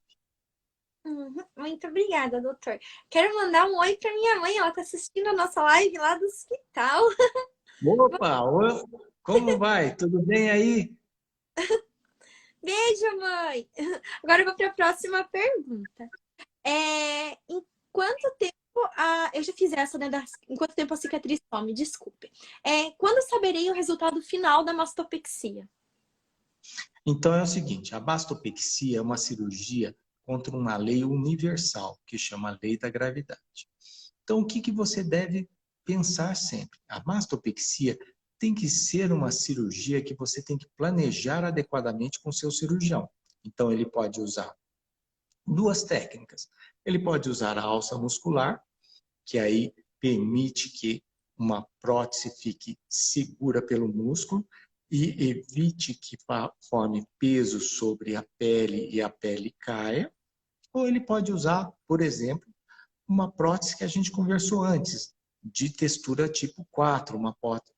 [SPEAKER 1] Uhum. Muito obrigada, doutor. Quero mandar um oi para minha mãe, ela está assistindo a nossa live lá do hospital.
[SPEAKER 2] Opa, como vai? Tudo bem aí?
[SPEAKER 1] Beijo, mãe! Agora eu vou para a próxima pergunta. Em quanto tempo eu já fiz essa, né? Em quanto tempo a cicatriz some? Desculpe. Quando saberei o resultado final da mastopexia?
[SPEAKER 2] Então é o seguinte, a mastopexia é uma cirurgia contra uma lei universal, que chama lei da gravidade. Então o que você deve pensar sempre? A mastopexia tem que ser uma cirurgia que você tem que planejar adequadamente com o seu cirurgião. Então ele pode usar duas técnicas. Ele pode usar a alça muscular, que aí permite que uma prótese fique segura pelo músculo e evite que forme peso sobre a pele e a pele caia. Ou ele pode usar, por exemplo, uma prótese que a gente conversou antes, de textura tipo 4,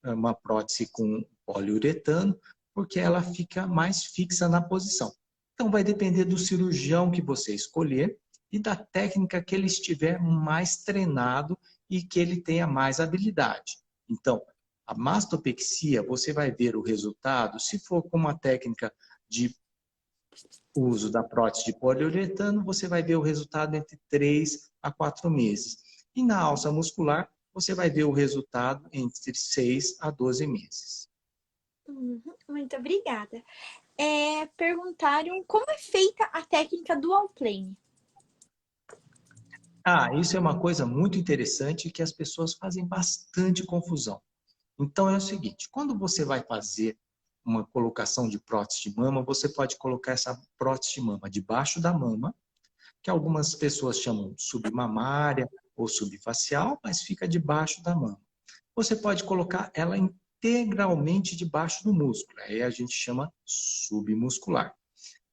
[SPEAKER 2] uma prótese com poliuretano, porque ela fica mais fixa na posição. Então vai depender do cirurgião que você escolher e da técnica que ele estiver mais treinado e que ele tenha mais habilidade. Então, a mastopexia, você vai ver o resultado, se for com uma técnica de uso da prótese de poliuretano, você vai ver o resultado entre 3 a 4 meses. E na alça muscular, você vai ver o resultado entre 6 a 12 meses.
[SPEAKER 1] Uhum. Muito obrigada. Perguntaram como é feita a técnica dual plane.
[SPEAKER 2] Isso é uma coisa muito interessante que as pessoas fazem bastante confusão. Então é o seguinte, quando você vai fazer uma colocação de prótese de mama, você pode colocar essa prótese de mama debaixo da mama, que algumas pessoas chamam submamária ou subfacial, mas fica debaixo da mama. Você pode colocar ela integralmente debaixo do músculo, aí a gente chama submuscular.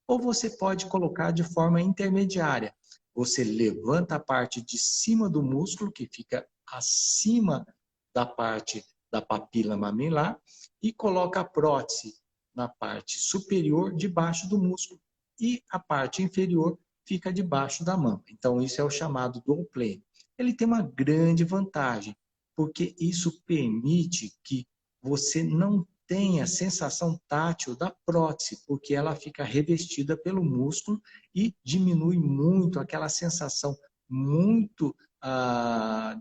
[SPEAKER 2] Ou você pode colocar de forma intermediária. Você levanta a parte de cima do músculo, que fica acima da parte da papila mamilar, e coloca a prótese na parte superior, debaixo do músculo, e a parte inferior fica debaixo da mama. Então, isso é o chamado dual plane. Ele tem uma grande vantagem, porque isso permite que você não tem a sensação tátil da prótese, porque ela fica revestida pelo músculo e diminui muito aquela sensação muito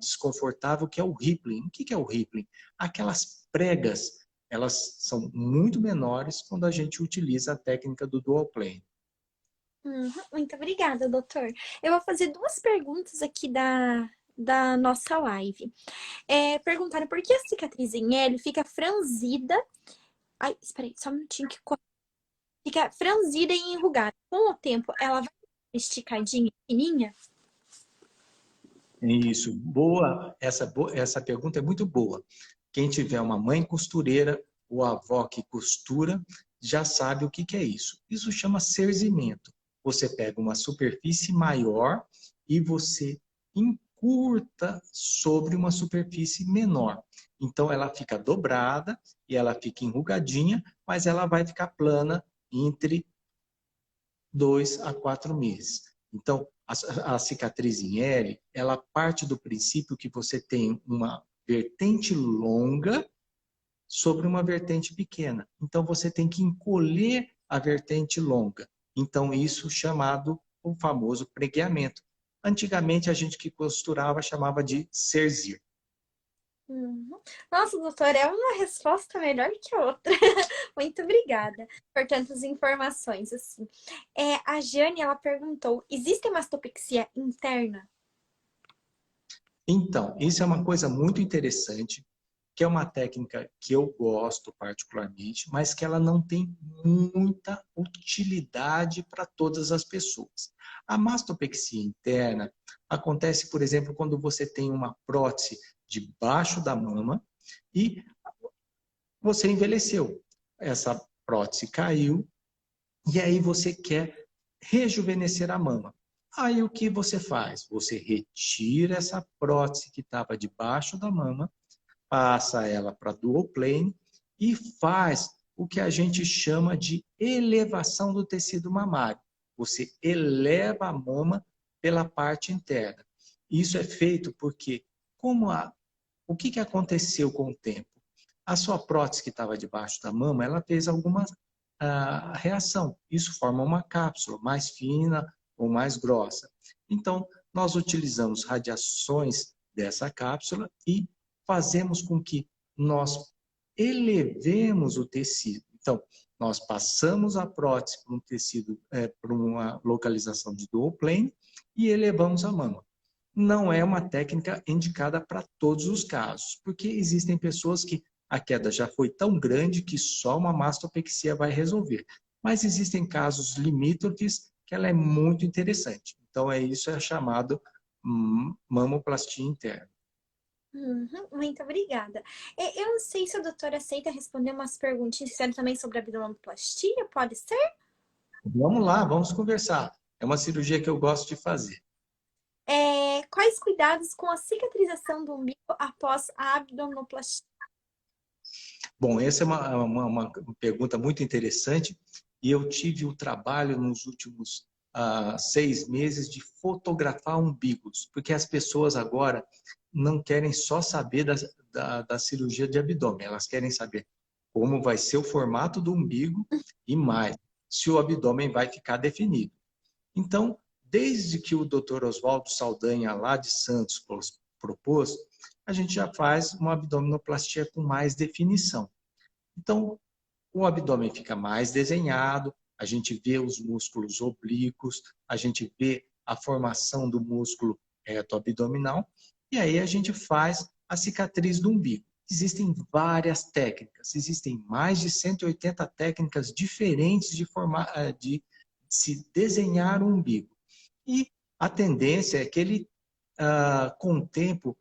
[SPEAKER 2] desconfortável que é o rippling. O que é o rippling? Aquelas pregas, elas são muito menores quando a gente utiliza a técnica do dual plane.
[SPEAKER 1] Muito obrigada, doutor. Eu vou fazer duas perguntas aqui da nossa live. Perguntaram por que a cicatriz em L fica franzida. Ai, espera aí, só um minutinho que fica franzida e enrugada. Com o tempo, ela vai esticadinha, fininha?
[SPEAKER 2] Isso, boa. Essa pergunta é muito boa. Quem tiver uma mãe costureira ou avó que costura, já sabe o que é isso. Isso chama cerzimento. Você pega uma superfície maior e você encurta sobre uma superfície menor. Então, ela fica dobrada e ela fica enrugadinha, mas ela vai ficar plana entre 2 a 4 meses. Então, a cicatriz em L, ela parte do princípio que você tem uma vertente longa sobre uma vertente pequena. Então, você tem que encolher a vertente longa. Então, isso chamado o famoso pregueamento. Antigamente, a gente que costurava chamava de cerzir.
[SPEAKER 1] Nossa, doutor, é uma resposta melhor que a outra. Muito obrigada por tantas informações. Assim. A Jane, ela perguntou, existe mastopexia interna?
[SPEAKER 2] Então, isso é uma coisa muito interessante, que é uma técnica que eu gosto particularmente, mas que ela não tem muita utilidade para todas as pessoas. A mastopexia interna acontece, por exemplo, quando você tem uma prótese debaixo da mama e você envelheceu. Essa prótese caiu e aí você quer rejuvenescer a mama. Aí o que você faz? Você retira essa prótese que estava debaixo da mama, passa ela para dual plane e faz o que a gente chama de elevação do tecido mamário. Você eleva a mama pela parte interna. Isso é feito porque, o que aconteceu com o tempo? A sua prótese que estava debaixo da mama, ela fez alguma reação. Isso forma uma cápsula mais fina ou mais grossa. Então, nós utilizamos radiações dessa cápsula e fazemos com que nós elevemos o tecido. Então, nós passamos a prótese para um tecido, para uma localização de dual plane e elevamos a mama. Não é uma técnica indicada para todos os casos, porque existem pessoas que a queda já foi tão grande que só uma mastopexia vai resolver. Mas existem casos limítrofes que ela é muito interessante. Então, isso é chamado mamoplastia interna.
[SPEAKER 1] Muito obrigada. Eu não sei se a doutora aceita responder umas perguntinhas que fizeram também sobre abdominoplastia, pode ser?
[SPEAKER 2] Vamos lá, vamos conversar. É uma cirurgia que eu gosto de fazer.
[SPEAKER 1] Quais cuidados com a cicatrização do umbigo após a abdominoplastia?
[SPEAKER 2] Bom, essa é uma pergunta muito interessante e eu tive o trabalho nos últimos 6 meses de fotografar umbigos, porque as pessoas agora não querem só saber da cirurgia de abdômen, elas querem saber como vai ser o formato do umbigo e mais, se o abdômen vai ficar definido. Então, desde que o Dr. Oswaldo Saldanha, lá de Santos, propôs, a gente já faz uma abdominoplastia com mais definição. Então, o abdômen fica mais desenhado, a gente vê os músculos oblíquos, a gente vê a formação do músculo reto abdominal, e aí a gente faz a cicatriz do umbigo. Existem várias técnicas, existem mais de 180 técnicas diferentes de se desenhar um umbigo. E a tendência é que ele, com o tempo,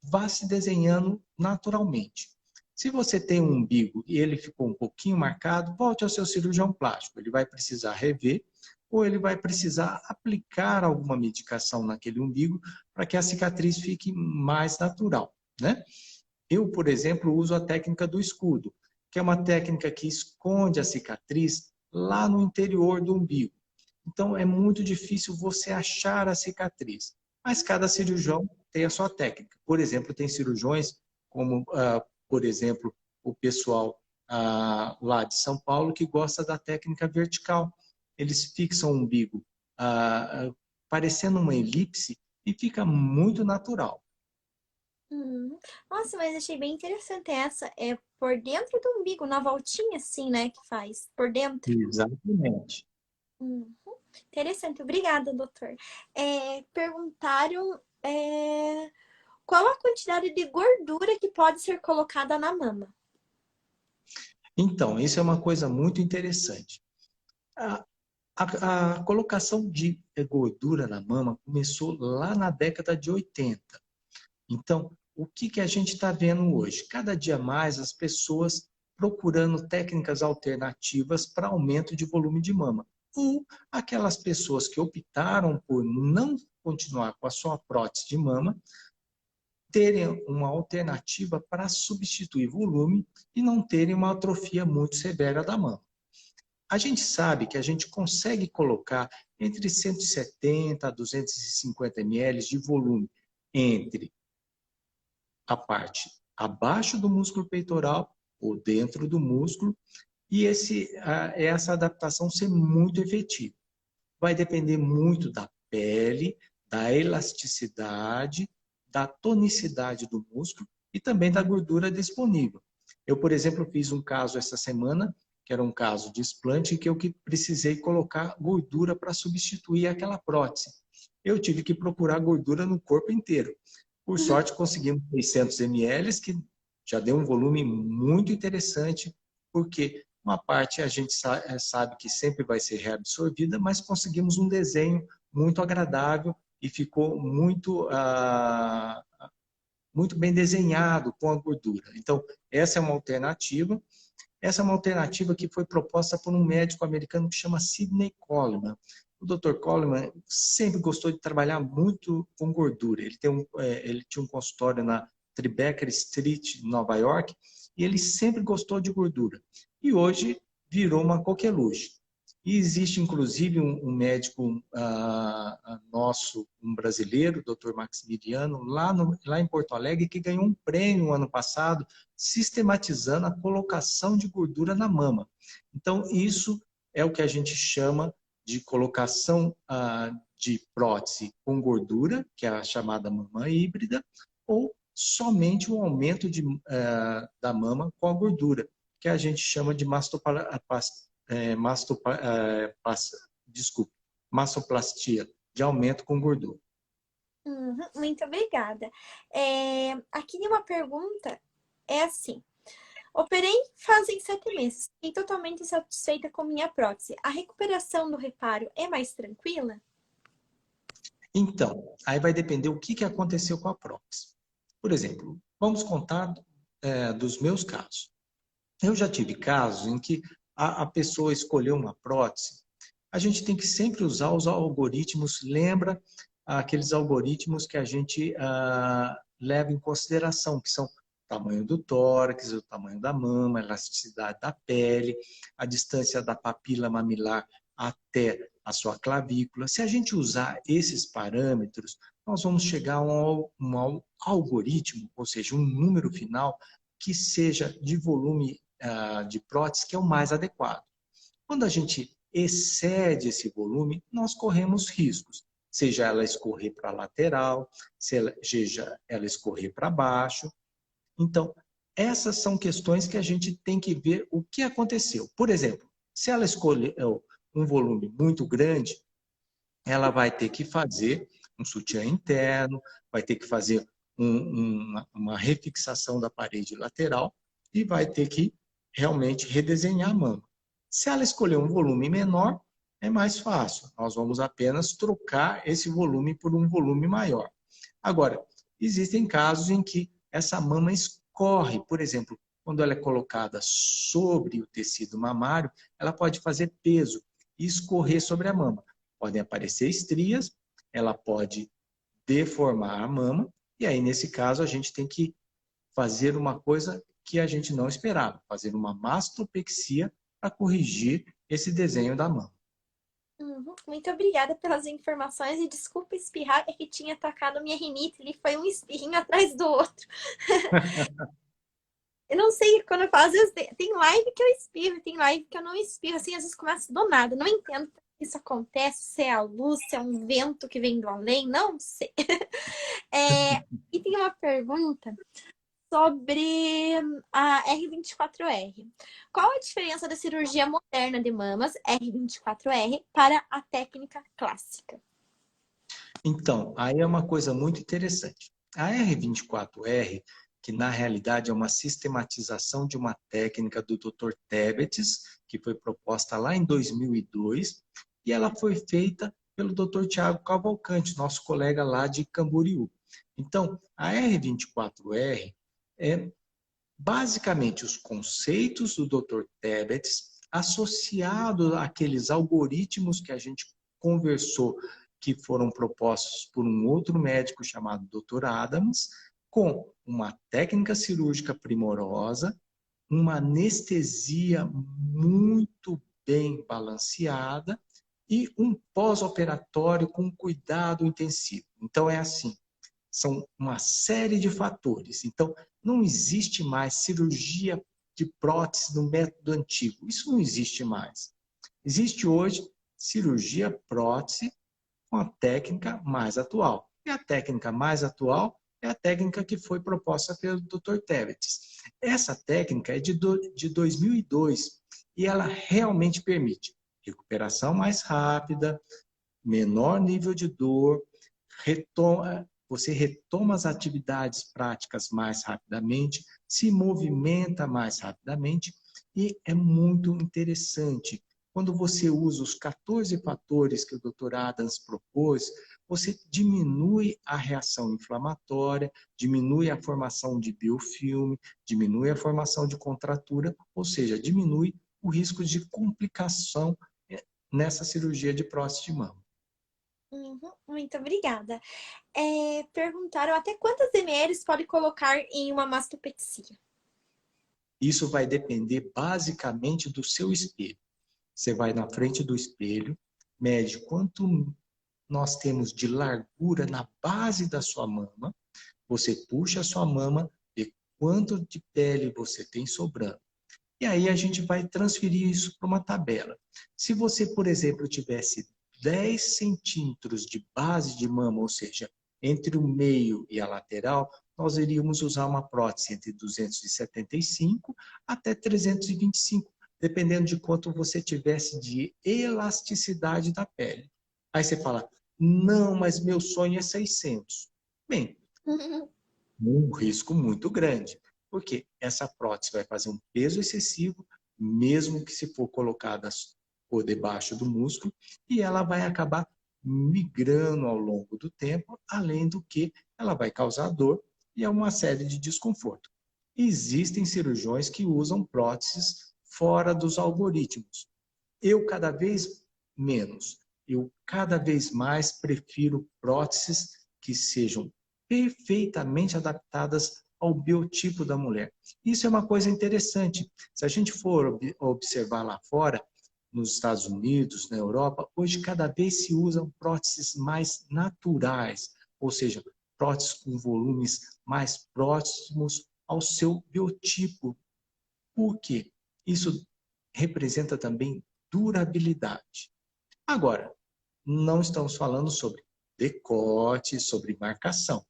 [SPEAKER 2] vá se desenhando naturalmente. Se você tem um umbigo e ele ficou um pouquinho marcado, volte ao seu cirurgião plástico. Ele vai precisar rever ou ele vai precisar aplicar alguma medicação naquele umbigo para que a cicatriz fique mais natural, né? Eu, por exemplo, uso a técnica do escudo, que é uma técnica que esconde a cicatriz lá no interior do umbigo. Então, é muito difícil você achar a cicatriz. Mas cada cirurgião tem a sua técnica. Por exemplo, tem cirurgiões como, por exemplo, o pessoal lá de São Paulo que gosta da técnica vertical. Eles fixam o umbigo parecendo uma elipse e fica muito natural.
[SPEAKER 1] Nossa, mas achei bem interessante essa. É por dentro do umbigo, na voltinha assim, né, que faz. Por dentro.
[SPEAKER 2] Exatamente.
[SPEAKER 1] Uhum. Interessante. Obrigada, doutor. Perguntaram qual a quantidade de gordura que pode ser colocada na mama?
[SPEAKER 2] Então, isso é uma coisa muito interessante. A colocação de gordura na mama começou lá na década de 80. Então, o que a gente está vendo hoje? Cada dia mais as pessoas procurando técnicas alternativas para aumento de volume de mama. Ou aquelas pessoas que optaram por não continuar com a sua prótese de mama, terem uma alternativa para substituir volume e não terem uma atrofia muito severa da mama. A gente sabe que a gente consegue colocar entre 170 a 250 ml de volume entre a parte abaixo do músculo peitoral ou dentro do músculo e essa adaptação ser muito efetiva. Vai depender muito da pele, da elasticidade, da tonicidade do músculo e também da gordura disponível. Eu, por exemplo, fiz um caso essa semana, que era um caso de explante, que eu precisei colocar gordura para substituir aquela prótese. Eu tive que procurar gordura no corpo inteiro. Por sorte, conseguimos 600 ml, que já deu um volume muito interessante, porque uma parte a gente sabe que sempre vai ser reabsorvida, mas conseguimos um desenho muito agradável e ficou muito bem desenhado com a gordura. Então, essa é uma alternativa. Essa é uma alternativa que foi proposta por um médico americano que chama Sidney Coleman. O Dr. Coleman sempre gostou de trabalhar muito com gordura. Ele tinha um consultório na Tribeca Street, em Nova York, e ele sempre gostou de gordura. E hoje virou uma coqueluche. E existe, inclusive, um médico nosso, um brasileiro, o Dr. Maximiliano, lá em Porto Alegre, que ganhou um prêmio no ano passado, sistematizando a colocação de gordura na mama. Então, isso é o que a gente chama de colocação de prótese com gordura, que é a chamada mama híbrida, ou somente o aumento da mama com a gordura, que a gente chama de mastoplastia, de aumento com gordura.
[SPEAKER 1] Muito obrigada. Aqui tem uma pergunta, é assim. Operei fazem 7 meses. Fiquei totalmente satisfeita com minha prótese. A recuperação do reparo é mais tranquila?
[SPEAKER 2] Então, aí vai depender o que aconteceu com a prótese. Por exemplo, vamos contar dos meus casos. Eu já tive casos em que a pessoa escolheu uma prótese. A gente tem que sempre usar os algoritmos, lembra aqueles algoritmos que a gente leva em consideração, que são o tamanho do tórax, o tamanho da mama, a elasticidade da pele, a distância da papila mamilar até a sua clavícula. Se a gente usar esses parâmetros, nós vamos chegar a um algoritmo, ou seja, um número final que seja de volume de prótese que é o mais adequado. Quando a gente excede esse volume, nós corremos riscos, seja ela escorrer para a lateral, seja ela escorrer para baixo. Então, essas são questões que a gente tem que ver o que aconteceu. Por exemplo, se ela escolheu um volume muito grande, ela vai ter que fazer um sutiã interno, vai ter que fazer uma refixação da parede lateral e vai ter que realmente redesenhar a mama. Se ela escolher um volume menor, é mais fácil. Nós vamos apenas trocar esse volume por um volume maior. Agora, existem casos em que essa mama escorre, por exemplo, quando ela é colocada sobre o tecido mamário, ela pode fazer peso e escorrer sobre a mama. Podem aparecer estrias, ela pode deformar a mama, e aí, nesse caso, a gente tem que fazer uma coisa que a gente não esperava, fazer uma mastopexia para corrigir esse desenho da mama.
[SPEAKER 1] Muito obrigada pelas informações e desculpa espirrar, é que tinha atacado minha rinite, ele foi um espirrinho atrás do outro. Eu não sei, quando eu falo, às vezes tem live que eu espirro, tem live que eu não espirro, assim, às vezes começa do nada. Não entendo por que isso acontece, se é a luz, se é um vento que vem do além, não sei. E tem uma pergunta sobre a R24R. Qual a diferença da cirurgia moderna de mamas, R24R, para a técnica clássica?
[SPEAKER 2] Então, aí é uma coisa muito interessante. A R24R, que na realidade é uma sistematização de uma técnica do Dr. Tebetes, que foi proposta lá em 2002, e ela foi feita pelo Dr. Tiago Cavalcante, nosso colega lá de Camboriú. Então, a R24R é basicamente os conceitos do Dr. Tebetes associado àqueles algoritmos que a gente conversou, que foram propostos por um outro médico chamado Dr. Adams, com uma técnica cirúrgica primorosa, uma anestesia muito bem balanceada e um pós-operatório com cuidado intensivo. Então, é assim, são uma série de fatores. Então, não existe mais cirurgia de prótese no método antigo. Isso não existe mais. Existe hoje cirurgia prótese com a técnica mais atual. E a técnica mais atual é a técnica que foi proposta pelo Dr. Tebetes. Essa técnica é de 2002 e ela realmente permite recuperação mais rápida, menor nível de dor, você retoma as atividades práticas mais rapidamente, se movimenta mais rapidamente e é muito interessante. Quando você usa os 14 fatores que o Dr. Adams propôs, você diminui a reação inflamatória, diminui a formação de biofilme, diminui a formação de contratura, ou seja, diminui o risco de complicação nessa cirurgia de próstata de mama.
[SPEAKER 1] Muito obrigada. Perguntaram até quantas ml pode colocar em uma mastopexia?
[SPEAKER 2] Isso vai depender basicamente do seu espelho. Você vai na frente do espelho, mede quanto nós temos de largura na base da sua mama, você puxa a sua mama, vê quanto de pele você tem sobrando. E aí a gente vai transferir isso para uma tabela. Se você, por exemplo, tivesse 10 centímetros de base de mama, ou seja, entre o meio e a lateral, nós iríamos usar uma prótese entre 275 até 325, dependendo de quanto você tivesse de elasticidade da pele. Aí você fala, não, mas meu sonho é 600. Bem, um risco muito grande, porque essa prótese vai fazer um peso excessivo, mesmo que se for colocada por debaixo do músculo, e ela vai acabar migrando ao longo do tempo, além do que ela vai causar dor e é uma série de desconforto. Existem cirurgiões que usam próteses fora dos algoritmos. Eu cada vez menos. Eu cada vez mais prefiro próteses que sejam perfeitamente adaptadas ao biotipo da mulher. Isso é uma coisa interessante. Se a gente for observar lá fora, nos Estados Unidos, na Europa, hoje cada vez se usam próteses mais naturais, ou seja, próteses com volumes mais próximos ao seu biotipo. Por quê? Isso representa também durabilidade. Agora, não estamos falando sobre decote, sobre marcação.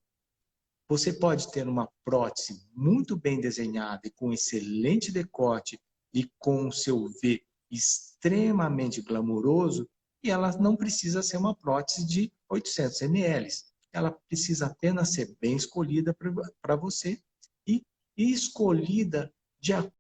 [SPEAKER 2] Você pode ter uma prótese muito bem desenhada e com excelente decote e com o seu V extremamente glamouroso e ela não precisa ser uma prótese de 800 ml. ela precisa apenas ser bem escolhida para você e escolhida de acordo